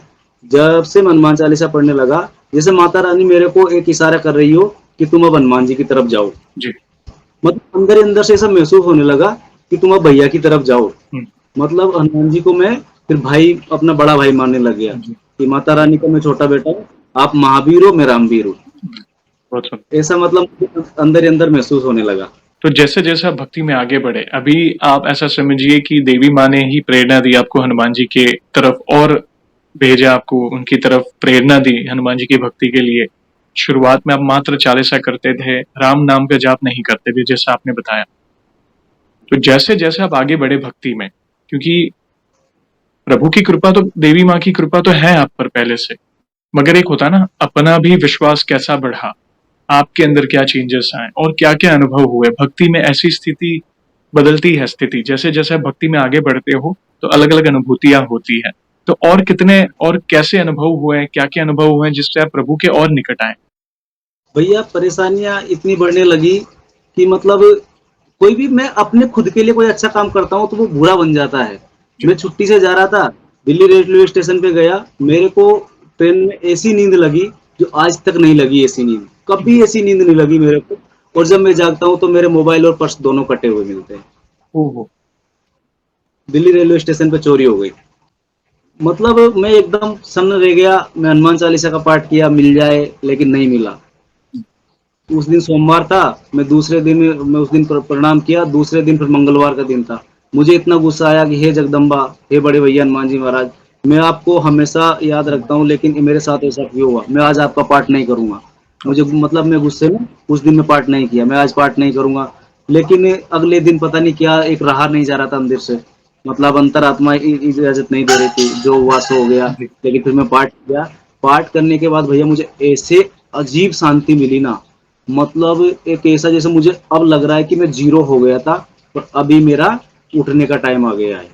जब से मैं हनुमान चालीसा पढ़ने लगा, जैसे माता रानी मेरे को एक इशारा कर रही हो कि तुम अब हनुमान जी की तरफ जाओ। जी। मतलब अंदर ही अंदर से ऐसा महसूस होने लगा कि तुम अब भैया की तरफ जाओ। हुँ, मतलब हनुमान जी को मैं फिर भाई, अपना बड़ा भाई मानने लग गया जी। कि माता रानी का मैं छोटा बेटा हूँ, आप महावीर हो, मैं रामवीर हूँ। हुँ, बहुत सम ऐसा मतलब अंदर ही अंदर महसूस होने लगा। तो जैसे-जैसे आप भक्ति में आगे बढ़े, अभी आप ऐसा समझिए कि देवी माँ ने ही प्रेरणा दी आपको हनुमान जी के तरफ और भेजा आपको उनकी तरफ प्रेरणा दी हनुमान जी की भक्ति के लिए। शुरुआत में आप मात्र चालीसा करते थे, राम नाम का जाप नहीं करते थे जैसा आपने बताया। तो जैसे-जैसे आप आगे बढ़े भक्ति में, क्योंकि प्रभु की कृपा तो देवी माँ की कृपा तो है आप पर पहले से, मगर एक होता है ना अपना भी विश्वास कैसा बढ़ा, आपके अंदर क्या चेंजेस आए और क्या-क्या अनुभव हुए? भक्ति में ऐसी स्थिति बदलती है स्थिति, जैसे-जैसे आप भक्ति में आगे बढ़ते हो, तो अलग-अलग अनुभूतियाँ होती हैं। तो और कितने और कैसे अनुभव हुए, क्या-क्या अनुभव हुए जिससे आप प्रभु के और निकट आए? भैया परेशानियाँ इतनी बढ़ने लगी कि मतलब कोई भी, मैं अपने खुद के लिए कोई अच्छा काम करता हूँ तो वो बुरा बन जाता है। जी। मैं छुट्टी से जा रहा था, दिल्ली रेलवे स्टेशन पे गया, मेरे को ट्रेन में ऐसी नींद लगी जो आज तक नहीं लगी ऐसी नींद। कभी ऐसी नींद नहीं लगी मेरे को, और जब मैं जागता हूँ तो मेरे मोबाइल और पर्स दोनों कटे हुए मिलते हैं। ओहो! दिल्ली रेलवे स्टेशन पे चोरी हो गई। मतलब मैं एकदम सन्न रह गया, मैं हनुमान चालीसा का पाठ किया मिल जाए, लेकिन नहीं मिला। उस दिन सोमवार था, मैं उस दिन प्रणाम किया, दूसरे दिन फिर मंगलवार का दिन था। मुझे इतना गुस्सा आया कि हे जगदम्बा, हे बड़े भैया हनुमान जी महाराज, मैं आपको हमेशा याद रखता हूँ, लेकिन मेरे साथ ऐसा क्यों हुआ? मैं आज आपका पाठ नहीं करूंगा। मुझे मतलब मैं गुस्से में उस दिन में पाठ नहीं किया, मैं आज पाठ नहीं करूंगा। लेकिन अगले दिन पता नहीं क्या एक रहा नहीं जा रहा था अंदर से, मतलब अंतरात्मा इजाजत नहीं दे रही थी, जो हुआ सो हो गया। जी। लेकिन फिर मैं पाठ किया। पाठ करने के बाद भैया मुझे ऐसे अजीब शांति मिली ना, मतलब एक ऐसा जैसे मुझे अब लग रहा है कि मैं जीरो हो गया था और अभी मेरा उठने का टाइम आ गया है।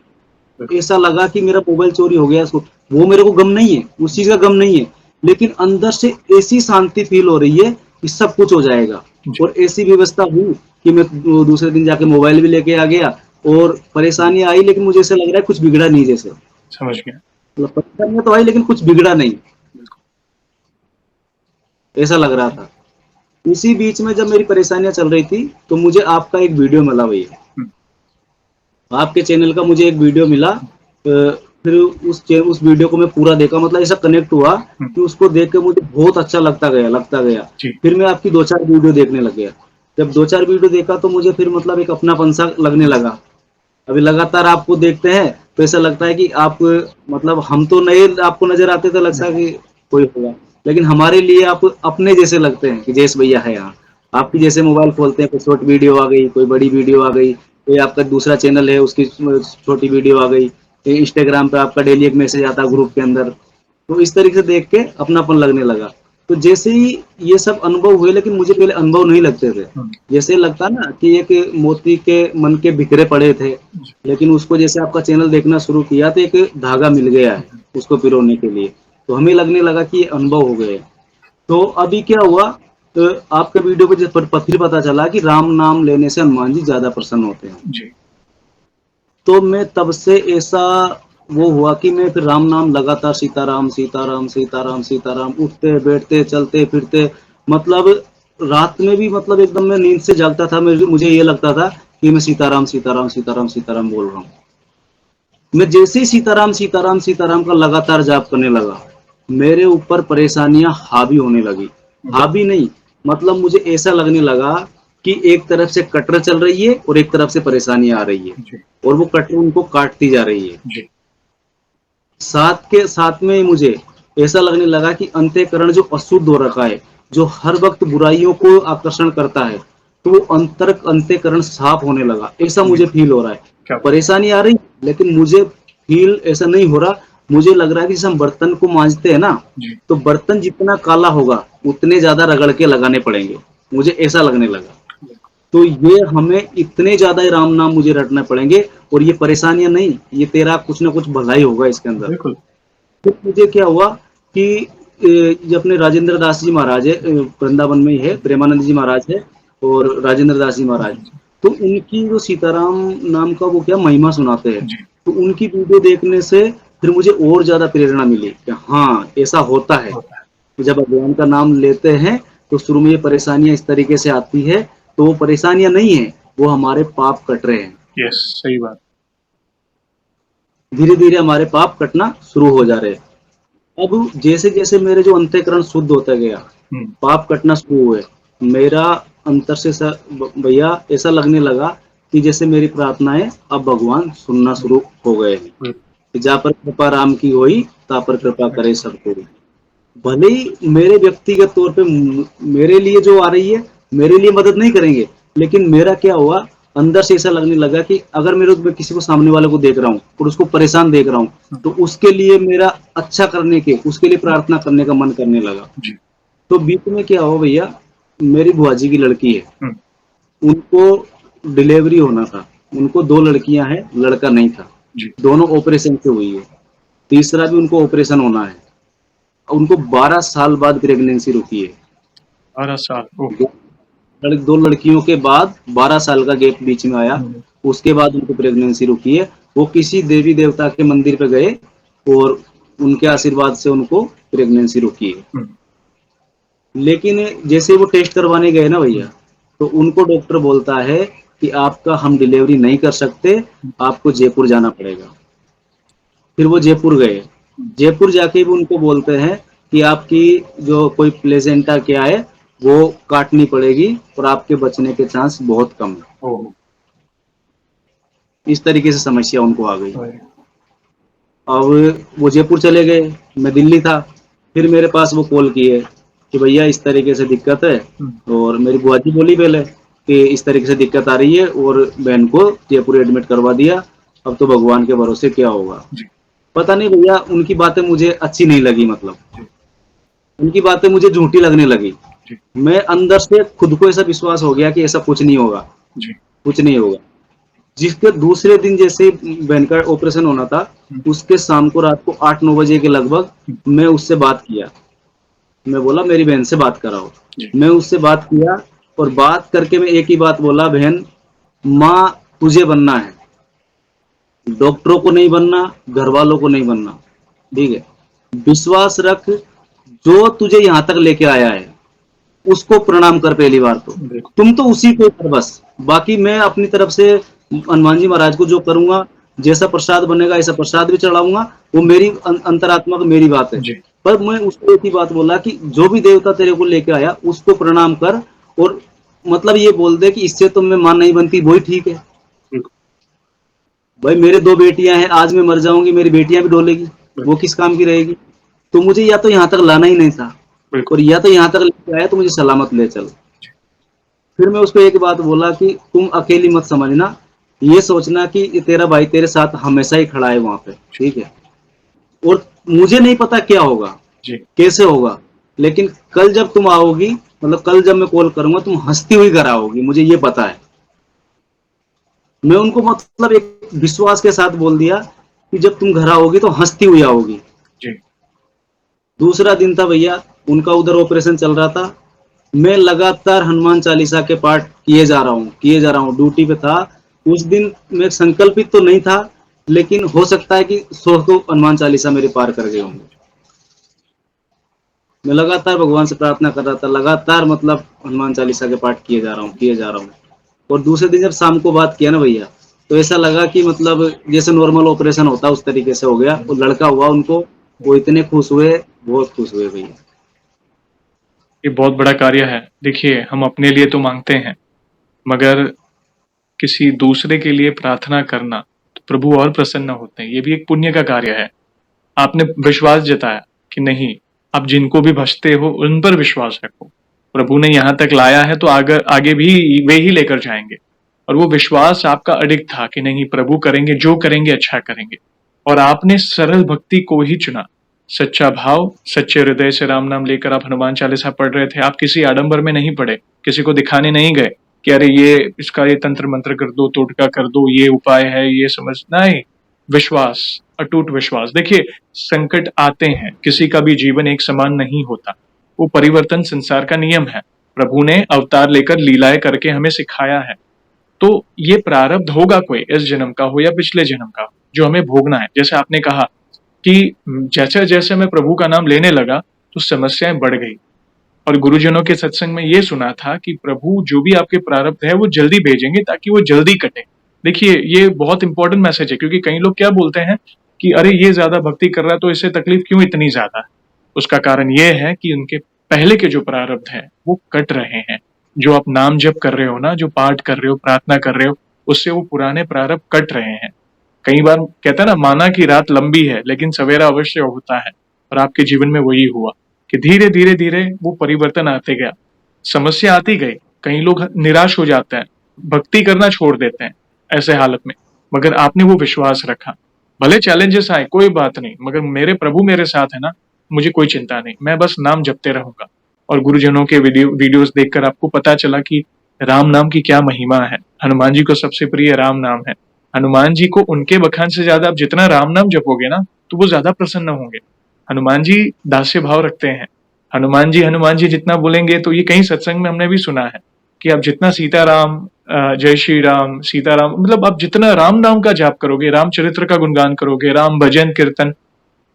ऐसा लगा कि मेरा मोबाइल चोरी हो गया, वो मेरे को गम नहीं है, उस चीज का गम नहीं है, लेकिन अंदर से ऐसी शांति फील हो रही है कि सब कुछ हो जाएगा। जी, और ऐसी व्यवस्था हुई कि मैं दूसरे दिन जाके मोबाइल भी लेके आ गया, और परेशानी आई लेकिन मुझे ऐसा लग रहा है कुछ बिगड़ा नहीं, जैसे समझ गया। मतलब परेशानियां तो आई लेकिन कुछ बिगड़ा नहीं, बिल्कुल। ऐसा लग रहा था। इसी बीच में जब मेरी परेशानियां चल रही थी तो मुझे आपका एक वीडियो मिला भैया, हुँ, आपके चैनल का मुझे एक वीडियो मिला। फिर उस वीडियो को मैं पूरा देखा, मतलब ऐसा कनेक्ट हुआ हुँ, कि उसको देख के मुझे बहुत अच्छा लगता गया। जी, फिर मैं आपकी 2-4 वीडियो देखने लग गया। जब 2-4 वीडियो देखा तो मुझे फिर मतलब एक अपनापन सा लगने लगा। अभी लगातार आपको देखते हैं तो ऐसा लगता है कि आप, मतलब हम तो नए आपको नजर आते तो लगता है बिल्कुल। कि कोई होगा, लेकिन हमारे लिए आप अपने जैसे लगते हैं कि जयेश भैया है यहाँ। आपकी जैसे मोबाइल खोलते हैं, कोई शॉर्ट वीडियो आ गई, कोई बड़ी वीडियो आ गई, कोई आपका दूसरा चैनल है उसकी छोटी वीडियो आ गई, इंस्टाग्राम पे आपका डेली एक मैसेज आता है हुँ, ग्रुप के अंदर। तो इस तरीके से देख के अपनापन लगने लगा। तो जैसे ही ये सब अनुभव हुए, लेकिन मुझे पहले अनुभव नहीं लगते थे। हुँ, जैसे लगता ना कि एक मोती के मन के बिखरे पड़े थे, जी, लेकिन उसको जैसे आपका चैनल देखना शुरू किया तो एक धागा मिल गया है हुँ, उसको पिरोने के लिए, तो हमें लगने लगा कि ये अनुभव हो गए। तो अभी क्या हुआ, तो आपके वीडियो को फिर पता चला कि राम नाम लेने से हनुमान जी ज्यादा प्रसन्न होते हैं। जी, तो मैं तब से ऐसा वो हुआ कि मैं फिर राम नाम लगातार, सीताराम सीताराम सीताराम सीताराम, उठते बैठते चलते फिरते, मतलब रात में भी मतलब एकदम मैं नींद से जागता था, मुझे ये लगता था कि मैं सीताराम सीताराम सीताराम सीताराम बोल रहा हूँ। मैं जैसे ही सीताराम सीताराम सीताराम का लगातार जाप करने लगा, मेरे ऊपर परेशानियां हावी होने लगी। हुँ, हावी नहीं, मतलब मुझे ऐसा लगने लगा कि एक तरफ से कटर चल रही है और एक तरफ से परेशानी आ रही है, जी, और वो कटर उनको काटती जा रही है। जी, साथ के साथ में मुझे ऐसा लगने लगा कि अंतःकरण जो अशुद्ध हो रखा है, जो हर वक्त बुराइयों को आकर्षण करता है, तो वो अंतःकरण साफ होने लगा, ऐसा जी, मुझे फील हो रहा है। क्या बात परेशानी आ रही लेकिन मुझे फील ऐसा नहीं हो रहा। मुझे लग रहा है कि जैसे हम बर्तन को मांजते हैं ना, जी, तो बर्तन जितना काला होगा उतने ज्यादा रगड़ के लगाने पड़ेंगे, मुझे ऐसा लगने लगा। बिल्कुल, तो ये हमें इतने ज्यादा राम नाम मुझे रटने पड़ेंगे, और ये परेशानियां नहीं, ये तेरा कुछ ना कुछ भलाई होगा इसके अंदर। बिल्कुल, फिर मुझे क्या हुआ कि ये अपने राजेंद्र दास जी महाराज है, वृंदावन में ही है, प्रेमानंद जी महाराज है और राजेंद्र दास जी महाराज। जी, तो उनकी जो सीताराम नाम का वो क्या महिमा सुनाते हैं, जी, तो उनकी वीडियो देखने से फिर मुझे और ज्यादा प्रेरणा मिली कि हाँ ऐसा होता है। होता है। तो जब भगवान का नाम लेते हैं तो शुरू में ये परेशानियां इस तरीके से आती है, तो वो परेशानियां नहीं है, वो हमारे पाप कट रहे हैं। यस, सही बात। धीरे धीरे हमारे पाप कटना शुरू हो जा रहे हैं। अब जैसे जैसे मेरे जो अंतःकरण शुद्ध होता गया, हुँ, पाप कटना शुरू हुए, मेरा अंतर से भैया ऐसा लगने लगा कि जैसे मेरी प्रार्थनाएं अब भगवान सुनना हुँ, शुरू हो गए हैं, बिल्कुल, कि जा पर कृपा राम की होई ता पर कृपा करे बिल्कुल, सब कोई। भले ही मेरे व्यक्तिगत तौर पे मेरे लिए जो आ रही है, मेरे लिए मदद नहीं करेंगे, लेकिन मेरा क्या हुआ, अंदर से ऐसा लगने लगा कि अगर मैं किसी को सामने वाले को देख रहा हूँ और उसको परेशान देख रहा हूँ, हुँ, तो उसके लिए मेरा अच्छा करने के, उसके लिए प्रार्थना करने का मन करने लगा। जी, तो बीच में क्या हुआ भैया, मेरी बुआ जी की लड़की है, हुँ, उनको डिलीवरी होना था। उनको दो लड़कियां हैं, लड़का नहीं था। जी, दोनों ऑपरेशन से हुई है, तीसरा भी उनको ऑपरेशन होना है। उनको 12 साल बाद प्रेगनेंसी रुकी है। 12 साल, ओह! दो लड़कियों के बाद 12 साल का गैप बीच में आया, हुँ, उसके बाद उनको प्रेगनेंसी रुकी है। वो किसी देवी देवता के मंदिर पे गए और उनके आशीर्वाद से उनको प्रेगनेंसी रुकी है। हुँ, लेकिन जैसे वो टेस्ट करवाने गए ना भैया, हुँ, तो उनको डॉक्टर बोलता है कि आपका हम डिलीवरी नहीं कर सकते, हुँ, आपको जयपुर जाना पड़ेगा। फिर वो जयपुर गए। हुँ, जयपुर जाके भी उनको बोलते हैं कि आपकी जो कोई प्लेसेंटा क्या है, वो काटनी पड़ेगी और आपके बचने के चांस बहुत कम है। ओह! इस तरीके से समस्या उनको आ गई। अरे! अब वो जयपुर चले गए, मैं दिल्ली था। फिर मेरे पास वो कॉल किए कि भैया इस तरीके से दिक्कत है, हुँ, और मेरी बुआ जी बोली पहले कि इस तरीके से दिक्कत आ रही है और बहन को जयपुर एडमिट करवा दिया, अब तो भगवान के भरोसे क्या होगा। जी, पता नहीं भैया, उनकी बातें मुझे अच्छी नहीं लगी, मतलब जी, उनकी बातें मुझे झूठी लगने लगी। जी, मैं अंदर से खुद को ऐसा विश्वास हो गया कि ऐसा कुछ नहीं होगा, जी, कुछ नहीं होगा। जिसके दूसरे दिन जैसे बहन का ऑपरेशन होना था, हुँ, उसके शाम को रात को 8-9 बजे के लगभग हुँ, मैं उससे बात किया। मैं बोला मेरी बहन से बात कराओ। जी, मैं उससे बात किया और बात करके मैं एक ही बात बोला, बहन माँ तुझे बनना है, डॉक्टरों को नहीं बनना, घर वालों को नहीं बनना, हुँ, ठीक है। विश्वास रख, जो तुझे यहाँ तक लेके आया है उसको प्रणाम कर पहली बार तो। बिल्कुल, तुम तो उसी को कर बस, बाकी मैं अपनी तरफ से हनुमान जी महाराज को जो करूंगा, जैसा प्रसाद बनेगा ऐसा प्रसाद भी चढ़ाऊंगा, वो मेरी अंतरात्मा की मेरी बात है। जी, पर मैं उसको एक ही बात बोला कि जो भी देवता तेरे को लेके आया उसको प्रणाम कर, और मतलब ये बोल दे कि इससे तो मैं मां नहीं बनती, वही ठीक है। बिल्कुल, भाई मेरे दो बेटियां हैं, आज मैं मर जाऊंगी मेरी बेटियां भी डोलेगी, वो बिल्कुल, किस काम की रहेगी। तो मुझे या तो यहाँ तक लाना ही नहीं था, बिल्कुल, और या तो यहाँ तक लेके आया तो मुझे सलामत ले चल। जी, फिर मैं उसको एक बात बोला कि तुम अकेली मत समझना, ये सोचना कि ये तेरा भाई तेरे साथ हमेशा ही खड़ा है वहां पे, ठीक है। और मुझे नहीं पता क्या होगा, जी, कैसे होगा, लेकिन कल जब तुम आओगी, मतलब कल जब मैं कॉल करूंगा, तुम हंसती हुई घर आओगी, मुझे ये पता है। मैं उनको मतलब एक विश्वास के साथ बोल दिया कि जब तुम घर आओगी तो हंसती हुई आओगी। जी, दूसरा दिन था भैया, उनका उधर ऑपरेशन चल रहा था। मैं लगातार हनुमान चालीसा के पाठ किए जा रहा हूँ, ड्यूटी पे था। उस दिन मैं संकल्पित तो नहीं था, लेकिन हो सकता है कि 100 को हनुमान चालीसा मेरे पार कर गए होंगे। मैं लगातार भगवान से प्रार्थना कर रहा था, लगातार मतलब हनुमान चालीसा के पाठ किए जा रहा हूँ। और दूसरे दिन जब शाम को बात किया ना भैया, तो ऐसा लगा कि मतलब जैसे नॉर्मल ऑपरेशन होता है उस तरीके से हो गया, हुँ, वो लड़का हुआ उनको। वो इतने खुश हुए, बहुत खुश हुए भैया। ये बहुत बड़ा कार्य है। देखिए, हम अपने लिए तो माँगते हैं, मगर किसी दूसरे के लिए प्रार्थना करना, तो प्रभु और प्रसन्न होते हैं। ये भी एक पुण्य का कार्य है। आपने विश्वास जताया कि नहीं, आप जिनको भी भजते हो, उन पर विश्वास रखो। प्रभु ने यहाँ तक लाया है तो आगे आगे भी वे ही लेकर जाएंगे। और वो विश्वास आपका अडिग था कि नहीं, प्रभु करेंगे, जो करेंगे अच्छा करेंगे। और आपने सरल भक्ति को ही चुना, सच्चा भाव, सच्चे हृदय से राम नाम लेकर आप हनुमान चालीसा पढ़ रहे थे। आप किसी आडंबर में नहीं पढ़े, किसी को दिखाने नहीं गए कि अरे ये इसका ये तंत्र मंत्र कर दो, टोटका कर दो, ये उपाय है, ये समझ नहीं। विश्वास, अटूट विश्वास। देखिए, संकट आते हैं, किसी का भी जीवन एक समान नहीं होता, वो परिवर्तन संसार का नियम है। प्रभु ने अवतार लेकर लीलाएं करके हमें सिखाया है। तो ये प्रारब्ध होगा कोई, इस जन्म का हो या पिछले जन्म का हो, जो हमें भोगना है। जैसे आपने कहा कि जैसे जैसे मैं प्रभु का नाम लेने लगा तो समस्याएं बढ़ गई। और गुरुजनों के सत्संग में ये सुना था कि प्रभु जो भी आपके प्रारब्ध है वो जल्दी भेजेंगे ताकि वो जल्दी कटे। देखिए, ये बहुत इंपॉर्टेंट मैसेज है, क्योंकि कई लोग क्या बोलते हैं कि अरे ये ज्यादा भक्ति कर रहा है तो इससे तकलीफ क्यों इतनी ज्यादा है। उसका कारण ये है कि उनके पहले के जो प्रारब्ध है वो कट रहे हैं। जो आप नाम जप कर रहे हो ना, जो पाठ कर रहे हो, प्रार्थना कर रहे हो, उससे वो पुराने प्रारब्ध कट रहे हैं। कई बार कहता है ना, माना कि रात लंबी है लेकिन सवेरा अवश्य होता है। और आपके जीवन में वही हुआ कि धीरे धीरे धीरे वो परिवर्तन आते गया, समस्या आती गई। कई लोग निराश हो जाते हैं, भक्ति करना छोड़ देते हैं ऐसे हालत में, मगर आपने वो विश्वास रखा। भले चैलेंजेस आए, कोई बात नहीं, मगर मेरे प्रभु मेरे साथ है ना, मुझे कोई चिंता नहीं, मैं बस नाम जपते रहूंगा। और गुरुजनों के वीडियोस देखकर आपको पता चला कि राम नाम की क्या महिमा है। हनुमान जी को सबसे प्रिय राम नाम है। हनुमान जी को उनके बखान से ज्यादा आप जितना राम नाम जपोगे ना, तो वो ज्यादा प्रसन्न होंगे। हनुमान जी दास्य भाव रखते हैं। हनुमान जी जितना बोलेंगे, तो ये कई सत्संग में हमने भी सुना है कि आप जितना सीताराम, जय श्री राम, सीताराम, मतलब आप जितना राम नाम का जाप करोगे, रामचरित्र का गुणगान करोगे, राम भजन कीर्तन,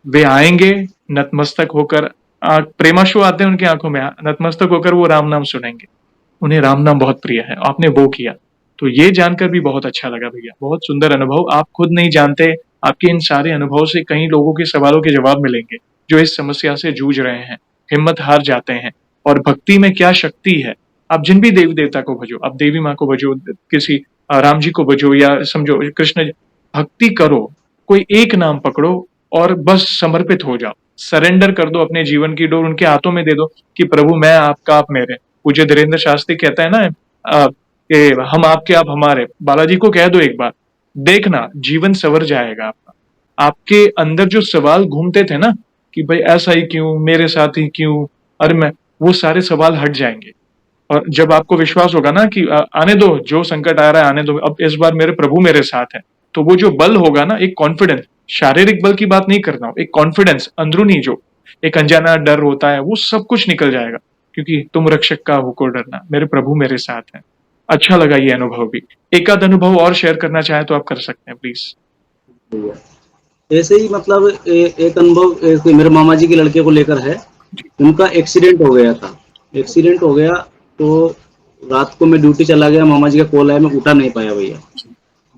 वे आएंगे नतमस्तक होकर। प्रेमाश्रु आते हैं उनकी आंखों में, नतमस्तक होकर वो राम नाम सुनेंगे। उन्हें राम नाम बहुत प्रिय है, आपने वो किया। तो ये जानकर भी बहुत अच्छा लगा भैया, बहुत सुंदर अनुभव। आप खुद नहीं जानते, आपके इन सारे अनुभव से कई लोगों के सवालों के जवाब मिलेंगे जो इस समस्या से जूझ रहे हैं, हिम्मत हार जाते हैं। और भक्ति में क्या शक्ति है। आप जिन भी देवी देवता को भजो, आप देवी माँ को भजो, किसी राम जी को भजो, या समझो कृष्ण, भक्ति करो, कोई एक नाम पकड़ो और बस समर्पित हो जाओ, सरेंडर कर दो अपने जीवन की डोर, उनके हाथों में दे दो कि प्रभु मैं आपका, आप मेरे। पूज्य धीरेन्द्र शास्त्री कहता है ना, कि हम आपके आप हमारे। बालाजी को कह दो एक बार, देखना जीवन संवर जाएगा आपका। आपके अंदर जो सवाल घूमते थे ना कि भाई ऐसा ही क्यों, मेरे साथ ही क्यों, अरे मैं, वो सारे सवाल हट जाएंगे। और जब आपको विश्वास होगा ना कि आने दो, जो संकट आ रहा है आने दो, अब इस बार मेरे प्रभु मेरे साथ है, तो वो जो बल होगा ना, एक कॉन्फिडेंस, शारीरिक बल की बात नहीं कर रहा हूं, एक कॉन्फिडेंस अंदरूनी, जो एक अनजाना डर होता है, वो सब कुछ निकल जाएगा। क्योंकि तुम रक्षक का हो को डरना, मेरे प्रभु मेरे साथ है। अच्छा लगा ये अनुभव भी। एक आध अनुभव और शेयर करना चाहे तो आप कर सकते हैं प्लीज। ऐसे ही मतलब एक अनुभव मेरे मामा जी के लड़के को लेकर है। उनका एक्सीडेंट हो गया था। एक्सीडेंट हो गया तो रात को मैं ड्यूटी चला गया, मामा जी का कॉल आया, मैं उठा नहीं पाया भैया।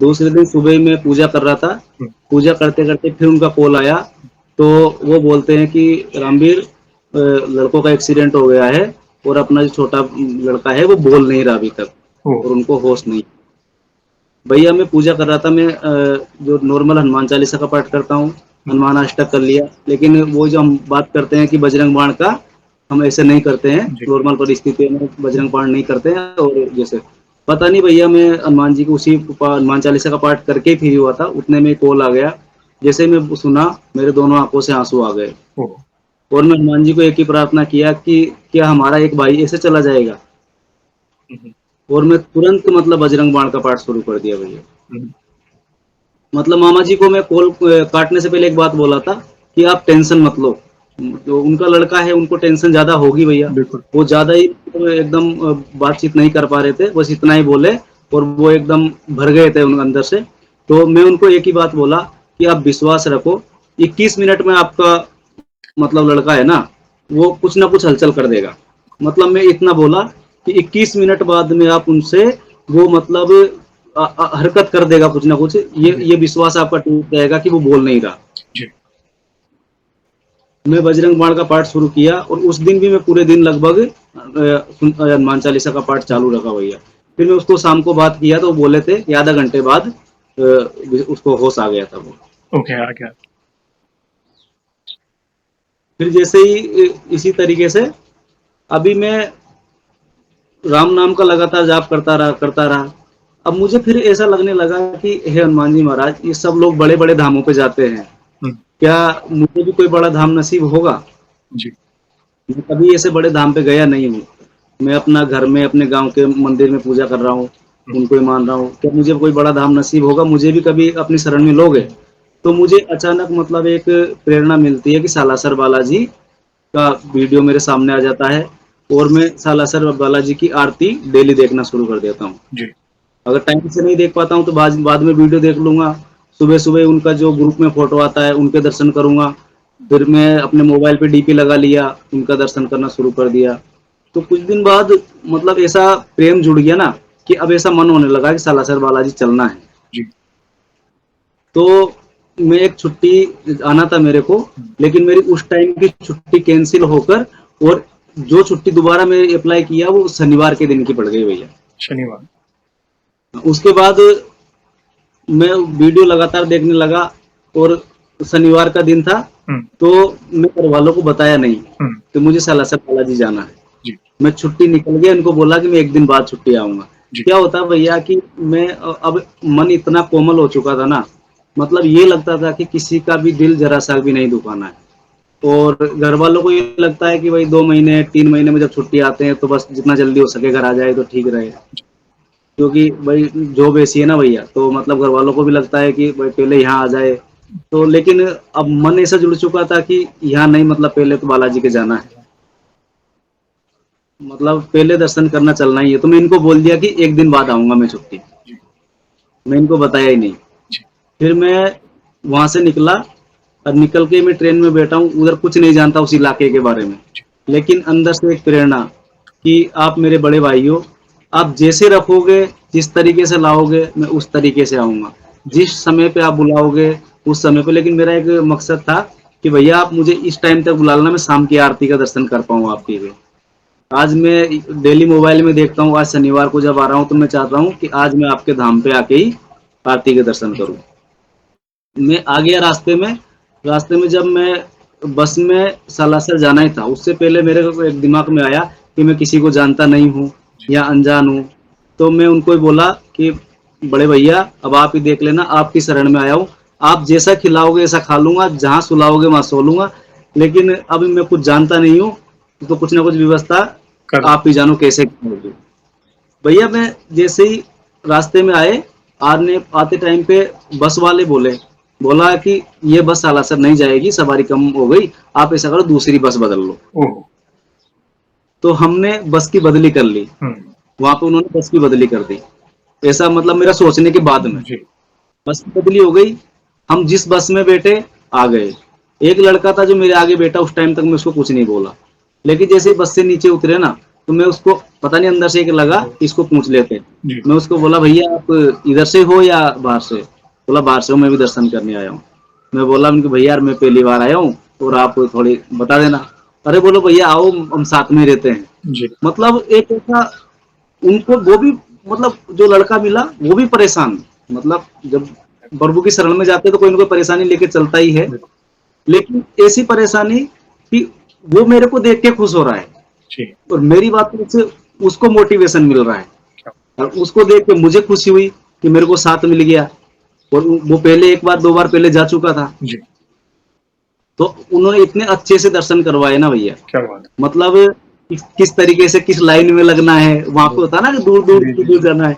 दूसरे दिन सुबह मैं पूजा कर रहा था, पूजा करते करते फिर उनका कॉल आया। तो वो बोलते हैं कि रामवीर, लड़कों का एक्सीडेंट हो गया है और अपना जो छोटा लड़का है वो बोल नहीं रहा अभी तक और उनको होश नहीं। भैया मैं पूजा कर रहा था, मैं जो नॉर्मल हनुमान चालीसा का पाठ करता हूँ, हनुमान अष्टक कर लिया, लेकिन वो जो हम बात करते हैं कि बजरंग बाण का, हम ऐसे नहीं करते हैं, नॉर्मल परिस्थितियों में बजरंग बाण नहीं करते हैं। और जैसे पता नहीं भैया, मैं हनुमान जी को उसी हनुमान चालीसा का पाठ करके ही फ्री हुआ था, उतने में कॉल आ गया। जैसे मैं सुना, मेरे दोनों आंखों से आंसू आ गए। और मैं हनुमान जी को एक ही प्रार्थना किया कि क्या हमारा एक भाई ऐसे चला जाएगा। और मैं तुरंत मतलब बजरंग बाण का पाठ शुरू कर दिया भैया। मतलब मामा जी को मैं कॉल काटने से पहले एक बात बोला था कि आप टेंशन मत लो, जो उनका लड़का है उनको टेंशन ज्यादा होगी भैया। वो ज्यादा ही एकदम बातचीत नहीं कर पा रहे थे, बस इतना ही बोले और वो एकदम भर गए थे उनके अंदर से। तो मैं उनको एक ही बात बोला कि आप विश्वास रखो, 21 मिनट में आपका मतलब लड़का है ना, वो कुछ ना कुछ हलचल कर देगा। मतलब मैं इतना बोला कि 21 मिनट बाद में आप उनसे वो मतलब हरकत कर देगा कुछ ना कुछ। ये विश्वास आपका टूट जाएगा कि वो बोल नहीं रहा। मैं बजरंग बाण का पाठ शुरू किया और उस दिन भी मैं पूरे दिन लगभग हनुमान चालीसा का पाठ चालू रखा भैया। फिर मैं उसको शाम को बात किया तो वो बोले थे कि आधा घंटे बाद उसको होश आ गया था। वो ओके, आ गया। फिर जैसे ही इसी तरीके से अभी मैं राम नाम का लगातार जाप करता रहा। अब मुझे फिर ऐसा लगने लगा कि हे हनुमान जी महाराज, ये सब लोग बड़े बड़े धामों पे जाते हैं, हुँ, क्या मुझे भी कोई बड़ा धाम नसीब होगा? जी, मैं कभी ऐसे बड़े धाम पे गया नहीं हूँ। मैं अपना घर में अपने गांव के मंदिर में पूजा कर रहा हूँ, हुँ, उनको ही मान रहा हूँ, क्या मुझे कोई बड़ा धाम नसीब होगा? मुझे भी कभी अपनी शरण में लोगे? तो मुझे अचानक मतलब एक प्रेरणा मिलती है कि सालासर बालाजी का वीडियो मेरे सामने आ जाता है और मैं सालासर बालाजी की आरती डेली देखना शुरू कर देता हूँ। जी, अगर टाइम से नहीं देख पाता हूँ तो बाद बाद में वीडियो देख लूंगा। सुबह सुबह उनका जो ग्रुप में फोटो आता है उनके दर्शन करूंगा। फिर मैं अपने मोबाइल पे डीपी लगा लिया, उनका दर्शन करना शुरू कर दिया। तो कुछ दिन बाद मतलब ऐसा प्रेम जुड़ गया ना कि अब ऐसा मन होने लगा कि सालासर बालाजी चलना है। जी, तो मैं एक छुट्टी आना था मेरे को, हुँ, लेकिन मेरी उस टाइम की छुट्टी कैंसिल होकर और जो छुट्टी दोबारा मैं अप्लाई किया वो शनिवार के दिन की पड़ गई भैया। शनिवार। उसके बाद मैं वीडियो लगातार देखने लगा और शनिवार का दिन था, हुँ, तो मैं घर वालों को बताया नहीं हुँ, कि मुझे सालासर बालाजी जाना है। जी, मैं छुट्टी निकल गया, इनको बोला कि मैं एक दिन बाद छुट्टी आऊंगा। जी, क्या होता भैया कि मैं अब मन इतना कोमल हो चुका था ना, मतलब ये लगता था कि किसी का भी दिल जरा सा भी नहीं दुखाना है। और घर वालों को ये लगता है कि भाई 2 महीने 3 महीने में जब छुट्टी आते हैं तो बस जितना जल्दी हो सके घर आ जाए तो ठीक रहे। क्योंकि भाई जॉब ऐसी है ना भैया, तो मतलब घर वालों को भी लगता है कि भाई पहले यहाँ आ जाए। तो लेकिन अब मन ऐसा जुड़ चुका था कि यहाँ नहीं, मतलब पहले तो बालाजी के जाना है, मतलब पहले दर्शन करना चलना ही है। तो मैं इनको बोल दिया कि एक दिन बाद आऊंगा मैं छुट्टी। जी, मैं इनको बताया ही नहीं। जी, फिर मैं वहां से निकला और निकल के मैं ट्रेन में बैठा हूँ, उधर कुछ नहीं जानता उस इलाके के बारे में, जी, लेकिन अंदर से एक प्रेरणा कि आप मेरे बड़े भाई हो, आप जैसे रखोगे, जिस तरीके से लाओगे मैं उस तरीके से आऊंगा, जी, जिस समय पे आप बुलाओगे उस समय पे। लेकिन मेरा एक मकसद था कि भैया आप मुझे इस टाइम तक बुला लेना, मैं शाम की आरती का दर्शन कर पाऊँ आपके लिए। आज मैं डेली मोबाइल में देखता हूँ, आज शनिवार को जब आ रहा हूँ तो मैं चाहता हूँ कि आज मैं आपके धाम पे आके ही आरती के दर्शन करूँ। मैं आ गया रास्ते में जब मैं बस में सालासर जाना ही था, उससे पहले मेरे को एक दिमाग में आया कि मैं किसी को जानता नहीं हूँ जी, या अनजान हूँ। तो मैं उनको ही बोला कि बड़े भैया अब आप ही देख लेना, आपकी शरण में आया हूँ, आप जैसा खिलाओगे ऐसा खा लूंगा, जहाँ सुलाओगे वहां सो लूंगा, लेकिन अभी मैं कुछ जानता नहीं हूँ, तो कुछ ना कुछ व्यवस्था कर आप ही जानो कैसे करोगे। भैया मैं जैसे ही रास्ते में आए, आने आते टाइम पे बस वाले बोला कि ये बस सालासर नहीं जाएगी, सवारी कम हो गई, आप ऐसा करो दूसरी बस बदल लो। ओह! तो हमने बस की बदली कर ली, हुँ, वहां पे उन्होंने बस की बदली कर दी। ऐसा मतलब मेरा सोचने के बाद में जी, बस की बदली हो गई। हम जिस बस में बैठे आ गए। एक लड़का था जो मेरे आगे बैठा, उस टाइम तक मैं उसको कुछ नहीं बोला, लेकिन जैसे ही बस से नीचे उतरे ना, तो मैं उसको पता नहीं अंदर से एक लगा कि इसको पूछ लेते हैं। जी, मैं उसको बोला भैया आप इधर से हो या बाहर से? बोला बाहर से हूँ, मैं भी दर्शन करने आया हूँ। मैं बोला उनको भैया यार मैं पहली बार आया हूँ और आप थोड़ी बता देना। अरे बोलो भैया आओ, हम साथ में रहते हैं। जी, मतलब एक ऐसा उनको वो भी, मतलब जो लड़का मिला वो भी परेशान, मतलब जब प्रभु की शरण में जाते हैं तो कोई ना कोई परेशानी लेके चलता ही है, बिल्कुल, लेकिन ऐसी परेशानी कि वो मेरे को देख के खुश हो रहा है जी, और मेरी बातों से उसको मोटिवेशन मिल रहा है। क्या और उसको देख के मुझे खुशी हुई कि मेरे को साथ मिल गया। और वो पहले एक बार दो बार पहले जा चुका था, जी, तो उन्होंने इतने अच्छे से दर्शन करवाए ना भैया, क्या बात है! मतलब किस तरीके से किस लाइन में लगना है, वहां पे जी, होता है ना कि दूर दूर जी, दूर जी, दूर जी, जाना है।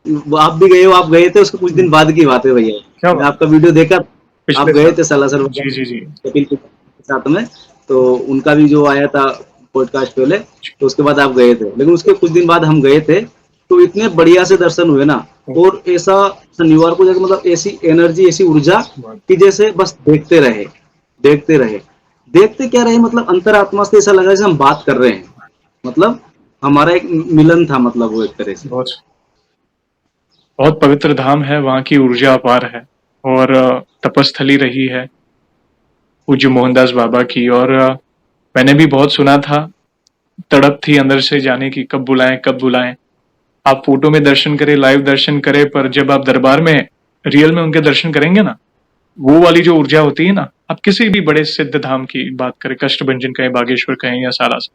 वो आप भी गए हो, आप गए थे उसके कुछ दिन हुँ, बाद की बात है भैया। क्या मैं बात आपका वीडियो देखा, आप पिछले गए साल थे सालासर जी, जी, जी, कपिल के साथ में, तो उनका भी जो आया था पॉडकास्ट पहले, जी, तो उसके बाद आप गए थे, लेकिन उसके कुछ दिन बाद हम गए थे। तो इतने बढ़िया से दर्शन हुए ना, ओह! और ऐसा शनिवार को जाकर मतलब ऐसी एनर्जी ऐसी ऊर्जा बात कि जैसे बस देखते रहे देखते रहे। देखते क्या रहे, मतलब अंतरात्मा से ऐसा लगा जैसे हम बात कर रहे हैं, मतलब हमारा एक मिलन था, मतलब वो एक तरह से। बहुत बहुत पवित्र धाम है, वहाँ की ऊर्जा अपार है और तपस्थली रही है पूज्य मोहनदास बाबा की और मैंने भी बहुत सुना था, तड़प थी अंदर से जाने की कब बुलाएँ, कब बुलाएँ। आप फ़ोटो में दर्शन करें, लाइव दर्शन करें, पर जब आप दरबार में रियल में उनके दर्शन करेंगे ना, वो वाली जो ऊर्जा होती है ना, आप किसी भी बड़े सिद्ध धाम की बात करें, कष्टभंजन कहें, बागेश्वर कहें या सालासर,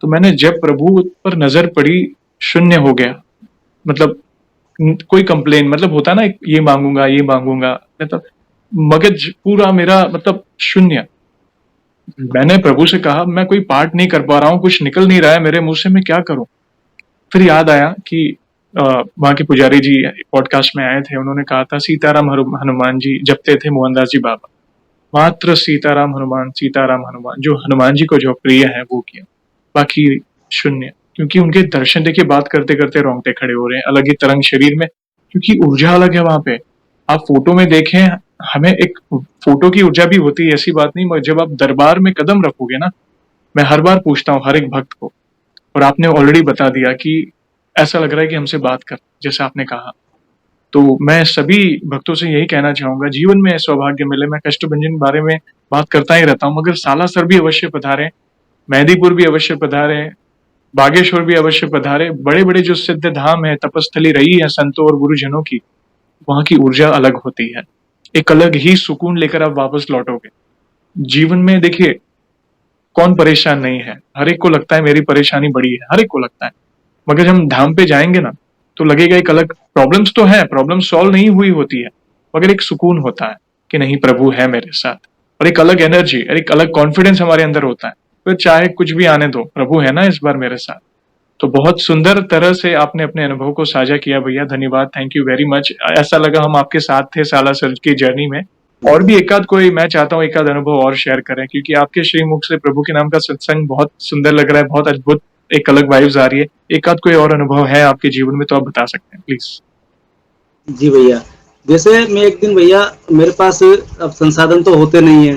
तो मैंने जब प्रभु पर नजर पड़ी, शून्य हो गया। मतलब कोई कंप्लेन, मतलब होता ना, ये मांगूंगा ये मांगूंगा, मतलब मगज पूरा मेरा मतलब शून्य। मैंने प्रभु से कहा मैं कोई पाठ नहीं कर पा रहा हूँ, कुछ निकल नहीं रहा है मेरे मुंह से, मैं क्या करूं। फिर याद आया कि वहां के पुजारी जी पॉडकास्ट में आए थे, उन्होंने कहा था सीताराम हनुमान जी जपते थे मोहनदास जी बाबा, मात्र सीताराम हनुमान, जो हनुमान जी को जो प्रिय है वो किया, बाकी शून्य। क्योंकि उनके दर्शन देखिए, बात करते करते रोंगटे खड़े हो रहे हैं, अलग ही तरंग शरीर में, क्योंकि ऊर्जा अलग है वहां पे। आप फोटो में देखें, हमें एक फोटो की ऊर्जा भी होती है, ऐसी बात नहीं, मगर जब आप दरबार में कदम रखोगे ना, मैं हर बार पूछता हूँ हर एक भक्त को, और आपने ऑलरेडी बता दिया कि ऐसा लग रहा है कि हमसे बात कर, जैसा आपने कहा। तो मैं सभी भक्तों से यही कहना चाहूंगा, जीवन में सौभाग्य मिले। मैं कष्टभंजन बारे में बात करता ही रहता हूँ, मगर सालासर भी अवश्य पधारे, मेहंदीपुर भी अवश्य पधारे, बागेश्वर भी अवश्य पधारे। बड़े बड़े जो सिद्ध धाम है, तपस्थली रही है संतों और गुरुजनों की, वहां की ऊर्जा अलग होती है, एक अलग ही सुकून लेकर आप वापस लौटोगे। जीवन में देखिए, कौन परेशान नहीं है, हर एक को लगता है मेरी परेशानी बड़ी है, हर एक को लगता है। मगर हम धाम पे जाएंगे ना, तो लगेगा एक अलग, प्रॉब्लम्स तो है, प्रॉब्लम सॉल्व नहीं हुई होती है, मगर एक सुकून होता है कि नहीं, प्रभु है मेरे साथ, और एक अलग एनर्जी और एक अलग कॉन्फिडेंस हमारे अंदर होता है। फिर चाहे कुछ भी आने दो, प्रभु है ना इस बार मेरे साथ। तो बहुत सुंदर तरह से आपने अपने अनुभव को साझा किया भैया, धन्यवाद, थैंक यू वेरी मच। ऐसा लगा हम आपके साथ थे सालासर की जर्नी में। और भी एकाध कोई, मैं चाहता हूँ एकाध अनुभव और शेयर करें, क्योंकि आपके श्रीमुख से प्रभु के नाम का सत्संग बहुत सुंदर लग रहा है, बहुत अद्भुत, एक अलग वाइब्स आ रही है। एकाध कोई और अनुभव है आपके जीवन में तो आप बता सकते हैं प्लीज। जी भैया, जैसे मैं एक दिन भैया, मेरे पास अब संसाधन तो होते नहीं है,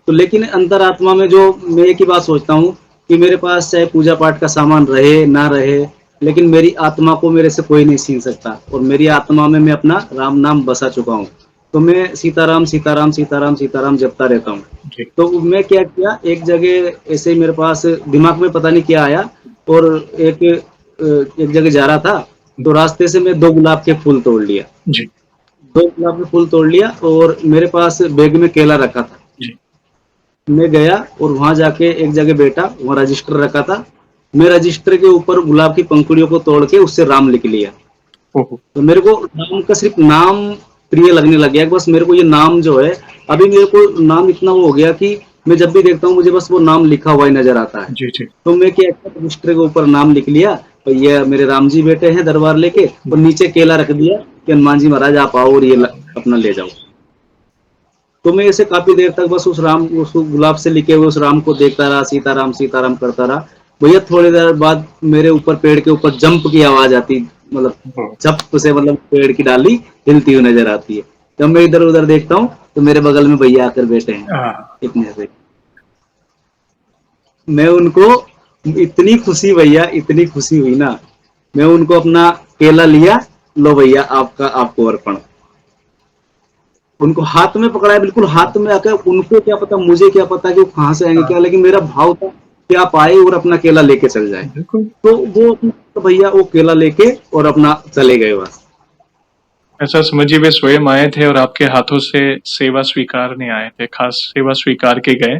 तो लेकिन अंतरात्मा में जो मैं एक ही बात सोचता हूँ कि मेरे पास चाहे पूजा पाठ का सामान रहे ना रहे, लेकिन मेरी आत्मा को मेरे से कोई नहीं छीन सकता, और मेरी आत्मा में मैं अपना राम नाम बसा चुका हूँ। तो मैं सीताराम सीताराम सीताराम सीताराम जपता रहता हूँ। जी तो मैं क्या किया, एक जगह ऐसे ही मेरे पास दिमाग में पता नहीं क्या आया, और एक जगह जा रहा था, तो रास्ते से मैं 2 गुलाब के फूल तोड़ लिया। जी 2 गुलाब के फूल तोड़ लिया, और मेरे पास बैग में केला रखा था। जी। मैं गया और वहां जाके एक जगह बैठा, वहां रजिस्टर रखा था। मैं रजिस्टर के ऊपर गुलाब की पंखुड़ियों को तोड़ के उससे राम लिख लिया। ओहो। तो मेरे को राम का सिर्फ नाम प्रिय लगने लग गया, बस मेरे को ये नाम जो है, अभी मेरे को नाम इतना वो हो गया कि मैं जब भी देखता हूँ मुझे बस वो नाम लिखा हुआ ही नजर आता है। जी जी तो मैं क्या किया, रजिस्टर के ऊपर नाम लिख लिया, और ये मेरे राम जी बैठे हैं दरबार लेके, और नीचे केला रख दिया कि हनुमान जी महाराज आप आओ और ये अपना ले जाओ। तो मैं ऐसे काफी देर तक बस उस गुलाब से लिखे हुए उस राम को देखता रहा, सीताराम सीताराम करता रहा। भैया थोड़ी देर बाद मेरे ऊपर, पेड़ के ऊपर जंप की आवाज आती, मतलब ओहो। झप से, मतलब पेड़ की डाली हिलती हुई नजर आती है। जब मैं इधर उधर देखता हूँ तो मेरे बगल में भैया आकर बैठे हैं, हाँ। इतने से मैं उनको, इतनी खुशी भैया, इतनी खुशी हुई ना, मैं उनको अपना केला लिया, लो भैया आपका, आपको अर्पण। उनको हाथ में पकड़ा है, बिल्कुल हाथ में आकर, उनको क्या पता मुझे क्या पता कि वो कहाँ से आएंगे क्या, हाँ, लेकिन मेरा भाव था कि आप आए और अपना केला लेके चल जाए। बिल्कुल। तो वो तो भैया वो केला लेके और अपना चले गए बस। ऐसा समझिए वे स्वयं आए थे और आपके हाथों से सेवा स्वीकार नहीं आए थे, खास सेवा स्वीकार के गए।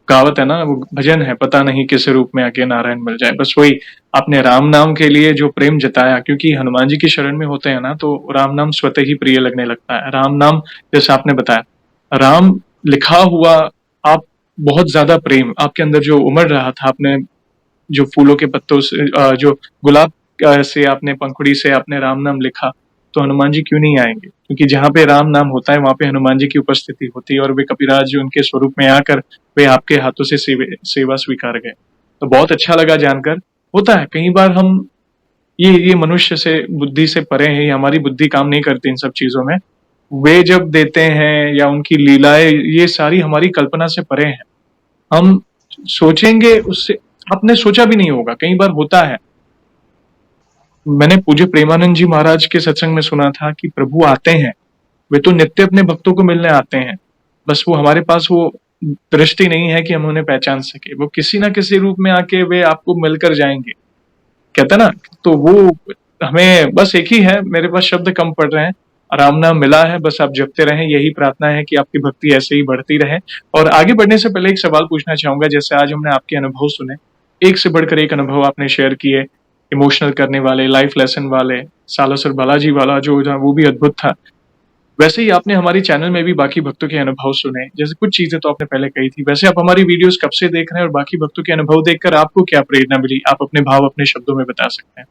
कहावत है ना, वो भजन है, पता नहीं किस रूप में आके नारायण मिल जाए। बस वही, आपने राम नाम के लिए जो प्रेम जताया, क्योंकि हनुमान जी की शरण में होते हैं ना, तो राम नाम स्वतः ही प्रिय लगने लगता है। राम नाम, जैसे आपने बताया, राम लिखा हुआ, आप बहुत ज्यादा प्रेम आपके अंदर जो उमड़ रहा था, आपने जो फूलों के पत्तों से जो गुलाब से आपने पंखुड़ी से आपने राम नाम लिखा, तो हनुमान जी क्यों नहीं आएंगे, क्योंकि जहां पे राम नाम होता है वहां पे हनुमान जी की उपस्थिति होती है, और वे कपिराज जी उनके स्वरूप में आकर वे आपके हाथों से सेवा स्वीकार गए। तो बहुत अच्छा लगा जानकर। होता है कई बार हम, ये मनुष्य से बुद्धि से परे है, ये हमारी बुद्धि काम नहीं करती इन सब चीजों में। वे जब देते हैं या उनकी लीलाएं, ये सारी हमारी कल्पना से परे हैं। हम सोचेंगे उससे, आपने सोचा भी नहीं होगा, कई बार होता है। मैंने पूज्य प्रेमानंद जी महाराज के सत्संग में सुना था कि प्रभु आते हैं, वे तो नित्य अपने भक्तों को मिलने आते हैं, बस वो हमारे पास वो दृष्टि नहीं है कि हम उन्हें पहचान सके। वो किसी ना किसी रूप में आके वे आपको मिलकर जाएंगे, कहते हैं ना। तो वो हमें बस एक ही है, मेरे पास शब्द कम पड़ रहे हैं, राम नाम मिला है, बस आप जपते रहें। यही प्रार्थना है कि आपकी भक्ति ऐसे ही बढ़ती रहे। और आगे बढ़ने से पहले एक सवाल पूछना चाहूंगा, जैसे आज हमने आपके अनुभव सुने, एक से बढ़कर एक अनुभव आपने शेयर किए, इमोशनल करने वाले, लाइफ लेसन वाले, सालासर बालाजी वाला जो था वो भी अद्भुत था। वैसे ही आपने हमारी चैनल में भी बाकी भक्तों के अनुभव सुने, जैसे कुछ चीजें तो आपने पहले कही थी। वैसे आप हमारी वीडियोस कब से देख रहे हैं और बाकी भक्तों के अनुभव देखकर आपको क्या प्रेरणा मिली? आप अपने भाव अपने शब्दों में बता सकते हैं।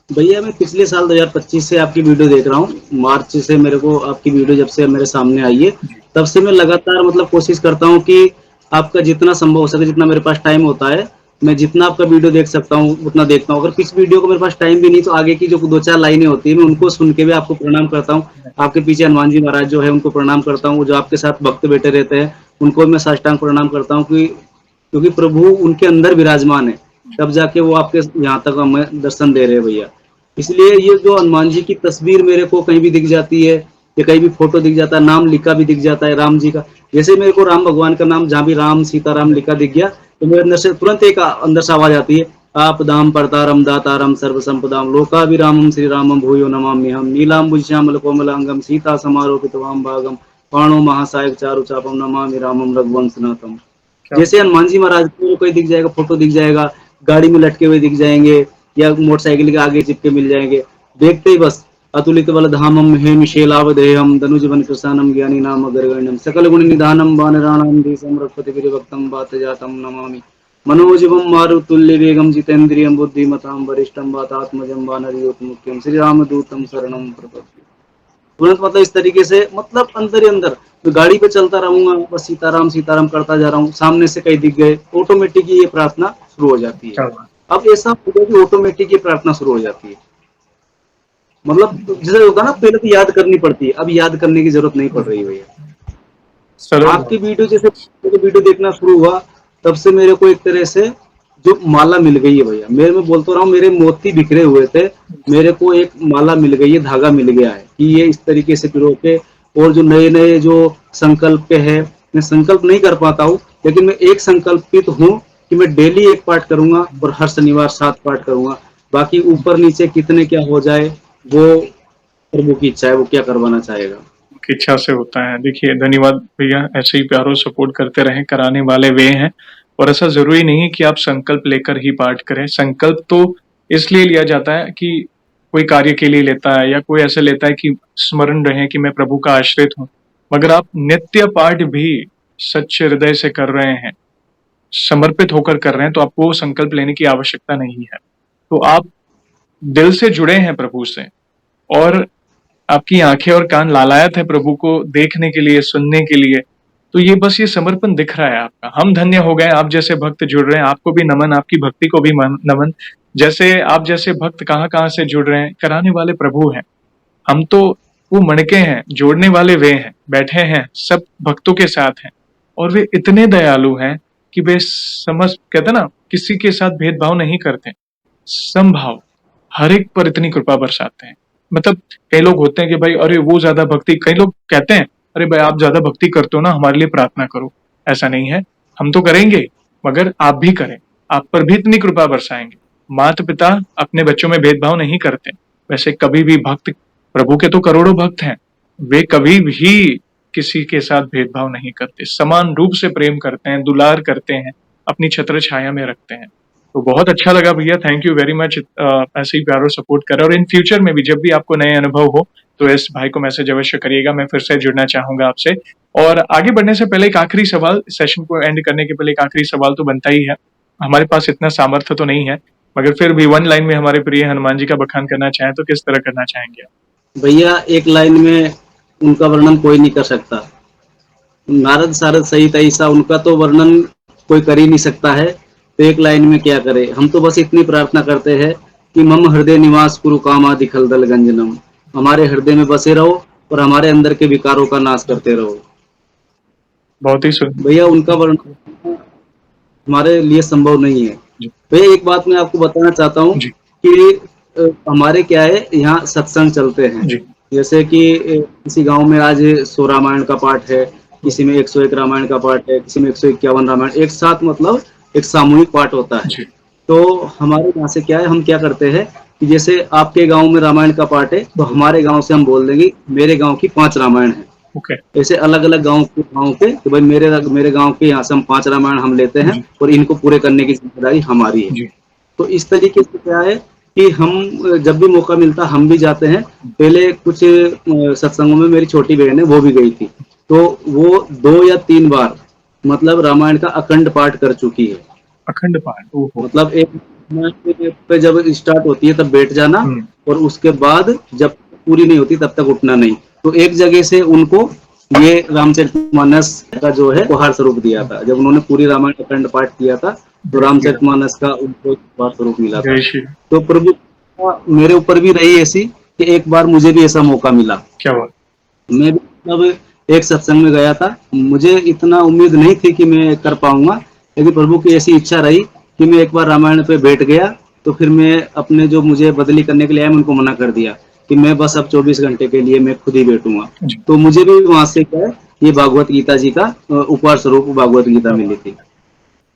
भैया मैं पिछले साल 2025 से आपकी वीडियो देख रहा हूँ। मार्च से मेरे को आपकी वीडियो जब से मेरे सामने आई है, जी, तब से मैं लगातार मतलब कोशिश करता हूँ कि आपका जितना संभव हो सके, जितना मेरे पास टाइम होता है, मैं जितना आपका वीडियो देख सकता हूँ उतना देखता हूँ। अगर किस वीडियो को मेरे पास टाइम भी नहीं तो आगे की जो 2-4 लाइनें होती है मैं उनको सुन के भी आपको प्रणाम करता हूँ। आपके पीछे हनुमान जी महाराज जो है उनको प्रणाम करता हूँ, जो आपके साथ भक्त बैठे रहते हैं उनको मैं साष्टांग प्रणाम करता हूँ कि क्योंकि प्रभु उनके अंदर विराजमान है, तब जाके वो आपके यहाँ तक हमें दर्शन दे रहे हैं भैया। इसलिए ये जो हनुमान जी की तस्वीर मेरे को कहीं भी दिख जाती है या कहीं भी फोटो दिख जाता है, नाम लिखा भी दिख जाता है राम जी का, जैसे मेरे को राम भगवान का नाम जहाँ भी राम सीताराम लिखा दिख गया तो मेरे अंदर से तुरंत एक अंदर से आवाज आती है, आप दाम परतारम दातारम सर्व संपदाम लोकाभिरामम श्री रामम भूयो नमामि हम नीलाम्बुज श्यामल कोमलांगम सीता समारोपित वाम भागम पाणो महासायक चारु चापम नमामि रामम रघुवंशनाथम। क्या जैसे हनुमान जी महाराज को कोई दिख जाएगा, फोटो दिख जाएगा, गाड़ी में लटके हुए दिख जाएंगे या मोटरसाइकिल के आगे चिपके मिल जाएंगे, देखते ही बस अतुलित बल धामम हेम शेलावदेहम धनुजवन कृष्णम ज्ञानी नाम अग्रगण्यम सकल गुण निधानम वानराणाम देशम रघुपति गिरिभक्तम बात जातम नमामि मनोजवम मारुतुल्य वेगम जितेन्द्रियम बुद्धिमताम वरिष्ठम वातात्मजम वानरयोत मुख्यम श्री रामदूतम शरणम प्रपद्ये। तुरंत मतलब इस तरीके से मतलब अंदर ही अंदर मैं गाड़ी पे चलता रहूंगा, बस सीताराम सीताराम करता जा रहा हूँ, सामने से कहीं दिख गए ऑटोमेटिक ये प्रार्थना शुरू हो जाती है। बात अब ऐसा हो गया कि ऑटोमेटिक ये प्रार्थना शुरू हो जाती है। मतलब जैसे होता है ना, पहले तो याद करनी पड़ती है, अब याद करने की जरूरत नहीं पड़ रही है भैया। सरल आपकी वीडियो जैसे वीडियो देखना शुरू हुआ तब से मेरे को एक तरह से जो माला मिल गई है भैया, मैं बोलता रहा हूँ, मेरे मोती बिखरे हुए थे, मेरे को एक माला मिल गई है, धागा मिल गया है कि ये इस तरीके से पिरो के। और जो नए नए जो संकल्प के है, मैं संकल्प नहीं कर पाता हूँ लेकिन मैं एक संकल्पित हूँ कि मैं डेली एक पाठ करूंगा और हर शनिवार 7 पाठ करूंगा। बाकी ऊपर नीचे कितने क्या हो जाए वो प्रभु की इच्छा है, वो क्या करवाना चाहेगा। की इच्छा से होता है। देखिए, धन्यवाद भैया, ऐसे ही प्यारो सपोर्ट करते रहें, कराने वाले वे हैं। और ऐसा जरूरी नहीं है कि आप संकल्प लेकर ही पाठ करें। संकल्प तो इसलिए लिया जाता है कि कोई कार्य के लिए लेता है, या कोई ऐसे लेता है कि स्मरण रहे कि मैं प्रभु का आश्रित हूँ। मगर आप नित्य पाठ भी सच्चे हृदय से कर रहे हैं, समर्पित होकर कर रहे हैं, तो आपको संकल्प लेने की आवश्यकता नहीं है। तो आप दिल से जुड़े हैं प्रभु से, और आपकी आंखें और कान लालायत है प्रभु को देखने के लिए, सुनने के लिए। तो ये बस ये समर्पण दिख रहा है आपका। हम धन्य हो गए, आप जैसे भक्त जुड़ रहे हैं। आपको भी नमन, आपकी भक्ति को भी नमन। जैसे आप जैसे भक्त कहाँ कहाँ से जुड़ रहे हैं, कराने वाले प्रभु हैं। हम तो वो मणके हैं, जोड़ने वाले वे हैं, बैठे हैं सब भक्तों के साथ हैं। और वे इतने दयालु हैं कि वे समझ, कहते हैं ना, किसी के साथ भेदभाव नहीं करते, समभाव हर एक पर इतनी कृपा बरसाते हैं। मतलब कई लोग होते हैं कि भाई अरे वो ज्यादा भक्ति, कई लोग कहते हैं अरे भाई आप ज्यादा भक्ति करते हो ना, हमारे लिए प्रार्थना करो। ऐसा नहीं है, हम तो करेंगे, मगर आप भी करें, आप पर भी इतनी कृपा बरसाएंगे। माता पिता अपने बच्चों में भेदभाव नहीं करते। वैसे कभी भी भक्त, प्रभु के तो करोड़ों भक्त हैं, वे कभी भी किसी के साथ भेदभाव नहीं करते, समान रूप से प्रेम करते हैं, दुलार करते हैं, अपनी छत्र छाया में रखते हैं। तो बहुत अच्छा लगा भैया, थैंक यू वेरी मच। ऐसे ही प्यारो सपोर्ट करें, और इन फ्यूचर में भी जब भी आपको नए अनुभव हो तो इस भाई को मैसेज अवश्य करिएगा। मैं फिर से जुड़ना चाहूंगा आपसे। और आगे बढ़ने से पहले एक आखिरी सवाल, सेशन को एंड करने के पहले एक आखिरी सवाल तो बनता ही है। हमारे पास इतना सामर्थ्य तो नहीं है, मगर फिर भी वन लाइन में हमारे प्रिय हनुमान जी का बखान करना चाहें तो किस तरह करना चाहेंगे आप? भैया एक लाइन में उनका वर्णन कोई नहीं कर सकता। नारद सारद सहित ऐसा उनका तो वर्णन कोई कर ही नहीं सकता है, तो एक लाइन में क्या करे। हम तो बस इतनी प्रार्थना करते हैं कि मम हृदय निवास कुरु कामादि खलदल गंजनम, हमारे हृदय में बसे रहो और हमारे अंदर के विकारों का नाश करते रहो। बहुत ही सुंदर। भैया उनका वर्णन हमारे लिए संभव नहीं है। जी भैया एक बात मैं आपको बताना चाहता हूँ जी कि हमारे क्या है, यहाँ सत्संग चलते हैं। जी जैसे कि किसी गांव में आज 100 रामायण का पाठ है, किसी में 101 रामायण का पाठ है, किसी में 151 रामायण, एक साथ मतलब एक सामूहिक पाठ होता है। जी तो हमारे यहाँ से क्या है, हम क्या करते हैं कि जैसे आपके गांव में रामायण का पाठ है तो हमारे गांव से हम बोल देंगे मेरे गांव की 5 रामायण है। ओके। ऐसे अलग अलग गाँव के कि भाई मेरे गाँव के यहाँ से हम 5 रामायण हम लेते हैं जी, और इनको पूरे करने की जिम्मेदारी हमारी है। जी। तो इस तरीके से क्या है कि हम जब भी मौका मिलता हम भी जाते हैं। पहले कुछ सत्संगों में मेरी छोटी बहन है वो भी गई थी, तो वो 2 या 3 बार मतलब रामायण का अखंड पाठ कर चुकी है। अखंड पाठ, ओहो! मतलब एक पे जब स्टार्ट होती है तब बैठ जाना हुँ, और उसके बाद जब पूरी नहीं होती तब तक उठना नहीं। तो एक जगह से उनको ये रामचरितमानस का जो है उपहार स्वरूप दिया हुँ। था। जब उन्होंने पूरी रामायण अखंड पाठ किया था तो जय श्री राम, रामचरितमानस का उनको उपहार स्वरूप मिला था। जय श्री राम। तो प्रभु का मेरे ऊपर भी रही ऐसी कि एक बार मुझे भी ऐसा मौका मिला। क्या बात! मैं भी मतलब एक सत्संग में गया था। मुझे इतना उम्मीद नहीं थी कि मैं कर पाऊंगा, लेकिन प्रभु की ऐसी इच्छा रही कि मैं एक बार रामायण पे बैठ गया। तो फिर मैं अपने जो मुझे बदली करने के लिए आए मैं उनको मना कर दिया कि मैं बस अब 24 घंटे के लिए मैं खुद ही बैठूंगा। जी, तो मुझे भी वहां से क्या है ये भागवत गीता जी का उपहार स्वरूप भागवत गीता क्या मिली बात! थी।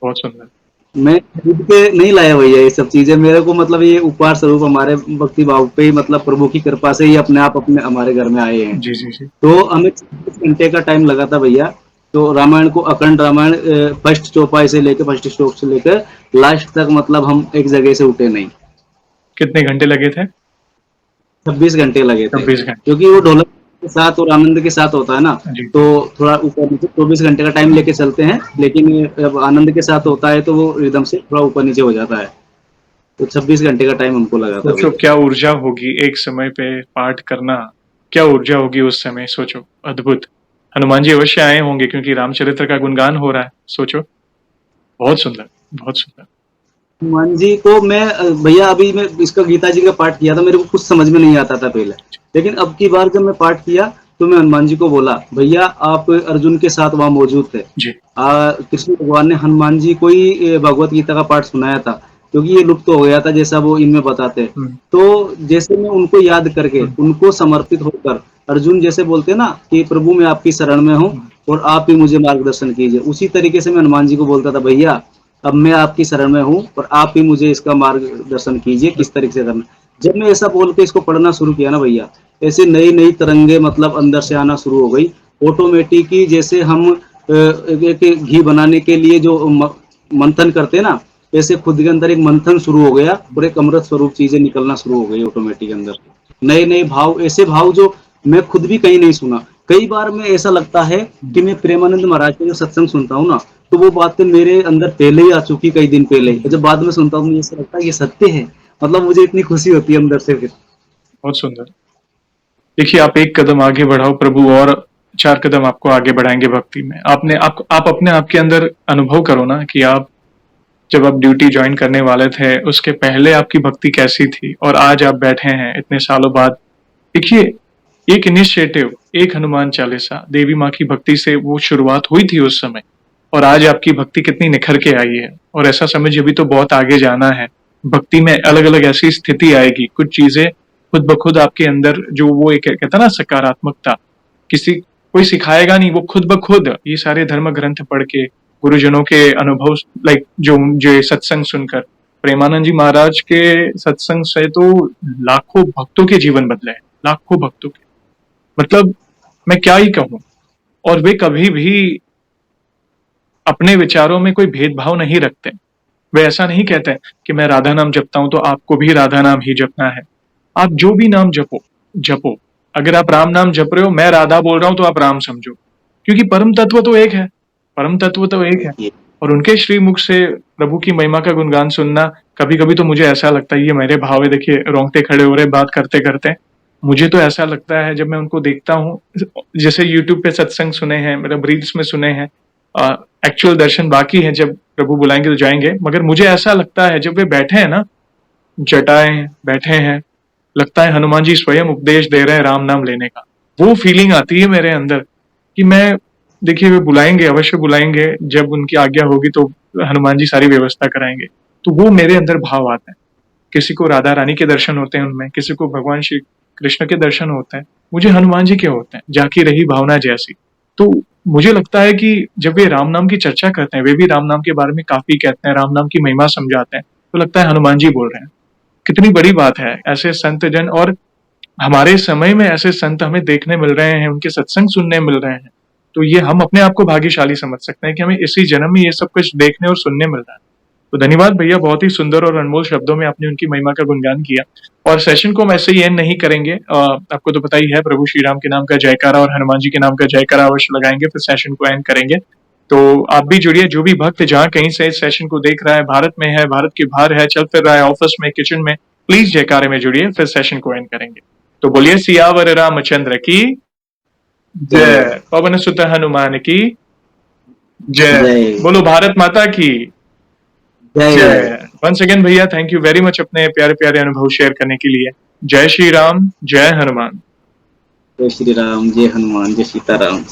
बहुत सुंदर। मैं खरीद के नहीं लाया भैया ये सब चीजें, मेरे को मतलब ये उपहार स्वरूप हमारे भक्ति भाव पे ही मतलब प्रभु की कृपा से ही अपने आप अपने हमारे घर में आए हैं। जी, जी, जी। तो हमें 26 घंटे का टाइम लगा था भैया। तो रामायण को अखंड रामायण फर्स्ट चौपाई से लेकर फर्स्ट श्लोक से लेकर लास्ट तक मतलब हम एक जगह से उठे नहीं। कितने घंटे लगे थे? 26 घंटे लगे थे 26 घंटे। क्योंकि वो ढोलक के साथ और आनंद के साथ होता है ना। जी, तो थोड़ा ऊपर नीचे 24 घंटे का टाइम लेके चलते हैं, लेकिन जब आनंद के साथ होता है तो वो एकदम से थोड़ा ऊपर नीचे हो जाता है। तो 26 घंटे का टाइम हमको लगा था सोचो भैया। क्या ऊर्जा होगी एक समय पे पाठ करना, क्या ऊर्जा होगी उस समय सोचो, अद्भुत। हनुमान जी अवश्य आए होंगे क्योंकि रामचरित्र का गुणगान हो रहा है, सोचो। बहुत सुंदर, बहुत सुंदर। हनुमान जी को मैं भैया अभी मैं इसका गीता जी का पाठ किया था, मेरे को कुछ समझ में नहीं आता था पहले। लेकिन अब की बार जब मैं पाठ किया तो मैं हनुमान जी को बोला भैया आप अर्जुन के साथ वहां मौजूद थे। जी, कृष्ण भगवान ने हनुमान जी को ही भगवत गीता का पाठ सुनाया था, क्योंकि ये लुप्त हो गया था जैसा वो इनमें बताते हैं। हुँ, तो जैसे मैं उनको याद करके हुँ, उनको समर्पित होकर अर्जुन जैसे बोलते हैं ना कि प्रभु मैं आपकी शरण में हूँ हुँ, और आप ही मुझे मार्गदर्शन कीजिए, उसी तरीके से मैं हनुमान जी को बोलता था भैया अब मैं आपकी शरण में हूँ और आप ही मुझे इसका मार्गदर्शन कीजिए किस तरीके से करना। जब मैं ऐसा बोल के इसको पढ़ना शुरू किया ना भैया, ऐसे नई नई तरंगे मतलब अंदर से आना शुरू हो गई। ऑटोमेटिक ही जैसे हम एक घी बनाने के लिए जो मंथन करते हैं ना, ऐसे खुद के अंदर एक मंथन शुरू हो गया और एक अमृत स्वरूप चीजें निकलना शुरू हो गई ऑटोमेटिक अंदर से। नए नए भाव, ऐसे भाव जो मैं खुद भी कहीं नहीं सुना। कई बार में ऐसा लगता है हुँ, कि मैं प्रेमानंद महाराज के जो सत्संग सुनता हूँ ना, तो वो बातें मेरे अंदर पहले ही आ चुकी कई दिन पहले ही, और हुँ, जब बाद में सुनता हूँ मुझे ऐसा लगता है ये सत्य है। मतलब मुझे इतनी खुशी होती है अंदर से फिर। बहुत सुंदर। देखिए, आप एक कदम आगे बढ़ाओ, प्रभु और 4 कदम आपको आगे बढ़ाएँगे भक्ति में। आप अपने आप के अंदर अनुभव करो ना कि आप जब आप ड्यूटी जॉइन करने वाले थे, उसके पहले आपकी भक्ति कैसी थी और आज आप बैठे हैं इतने सालों बाद। देखिए, एक इनिशिएटिव, एक हनुमान चालीसा, देवी माँ की भक्ति से वो शुरुआत हुई थी उस समय और आज आपकी भक्ति कितनी निखर के आई है और ऐसा समझिए अभी तो बहुत आगे जाना है। भक्ति में अलग-अलग ऐसी स्थिति आएगी, कुछ चीज़ें खुद ब खुद आपके अंदर जो वो एक कहते हैं ना सकारात्मकता, किसी कोई सिखाएगा नहीं, वो खुद ब खुद ये सारे धर्म ग्रंथ पढ़ के, गुरुजनों के अनुभव लाइक जो ये सत्संग सुनकर, प्रेमानंद जी महाराज के सत्संग से तो लाखों भक्तों के जीवन बदले हैं, लाखों भक्तों के। मतलब मैं क्या ही कहूँ। और वे कभी भी अपने विचारों में कोई भेदभाव नहीं रखते। वे ऐसा नहीं कहते कि मैं राधा नाम जपता हूं तो आपको भी राधा नाम ही जपना है। आप जो भी नाम जपो, जपो। अगर आप राम नाम जप रहे हो, मैं राधा बोल रहा हूं तो आप राम समझो, क्योंकि परम तत्व तो एक है। परम तत्व तो एक है। ये और उनके श्रीमुख से प्रभु की महिमा का गुणगान सुनना, कभी कभी तो मुझे ऐसा लगता है, ये मेरे भाव है, देखिए रोंगटे खड़े हो रहे बात करते करते। मुझे तो ऐसा लगता है जब मैं उनको देखता हूँ, जैसे यूट्यूब पे सत्संग सुने हैं, मतलब रील्स में सुने हैं, एक्चुअल दर्शन बाकी है, जब प्रभु बुलाएंगे तो जाएंगे। मगर मुझे ऐसा लगता है जब वे बैठे हैं ना, जटाएं बैठे हैं, लगता है हनुमान जी स्वयं उपदेश दे रहे हैं राम नाम लेने का। वो फीलिंग आती है मेरे अंदर कि मैं, देखिए वे बुलाएंगे, अवश्य बुलाएंगे, जब उनकी आज्ञा होगी तो हनुमान जी सारी व्यवस्था कराएंगे। तो वो मेरे अंदर भाव आता है। किसी को राधा रानी के दर्शन होते हैं उनमें, किसी को भगवान श्री कृष्ण के दर्शन होते हैं, मुझे हनुमान जी के होते हैं, जाकी रही भावना जैसी। तो मुझे लगता है कि जब वे राम नाम की चर्चा करते हैं, वे भी राम नाम के बारे में काफी कहते हैं, राम नाम की महिमा समझाते हैं, तो लगता है हनुमान जी बोल रहे हैं। कितनी बड़ी बात है ऐसे संत जन। और हमारे समय में ऐसे संत हमें देखने मिल रहे हैं, उनके सत्संग सुनने मिल रहे हैं, तो ये हम अपने आप को भाग्यशाली समझ सकते हैं कि हमें इसी जन्म में ये सब कुछ देखने और सुनने मिल रहा है। तो धन्यवाद भैया, बहुत ही सुंदर और अनमोल शब्दों में आपने उनकी महिमा का गुणगान किया। और सेशन को हम ऐसे ही एंड नहीं करेंगे, आपको तो पता ही है, प्रभु श्री राम के नाम का जयकारा और हनुमान जी के नाम का जयकारा अवश्य लगाएंगे, फिर सेशन को एंड करेंगे। तो आप भी जुड़िए, जो भी भक्त जहाँ कहीं से इस सेशन को देख रहा है, भारत में है, भारत के बाहर है, चल फिर रहा है, ऑफिस में, किचन में, प्लीज जयकारे में जुड़िए, फिर सेशन को एंड करेंगे। तो बोलिए सियावर रामचंद्र की जय, जय पवन सुत हनुमान की जय, जय बोलो भारत माता की जय जय। वंस अगेन भैया, थैंक यू वेरी मच अपने प्यारे प्यारे अनुभव शेयर करने के लिए। जय श्री राम, जय हनुमान। जय श्री राम, जय हनुमान, जय सीताराम।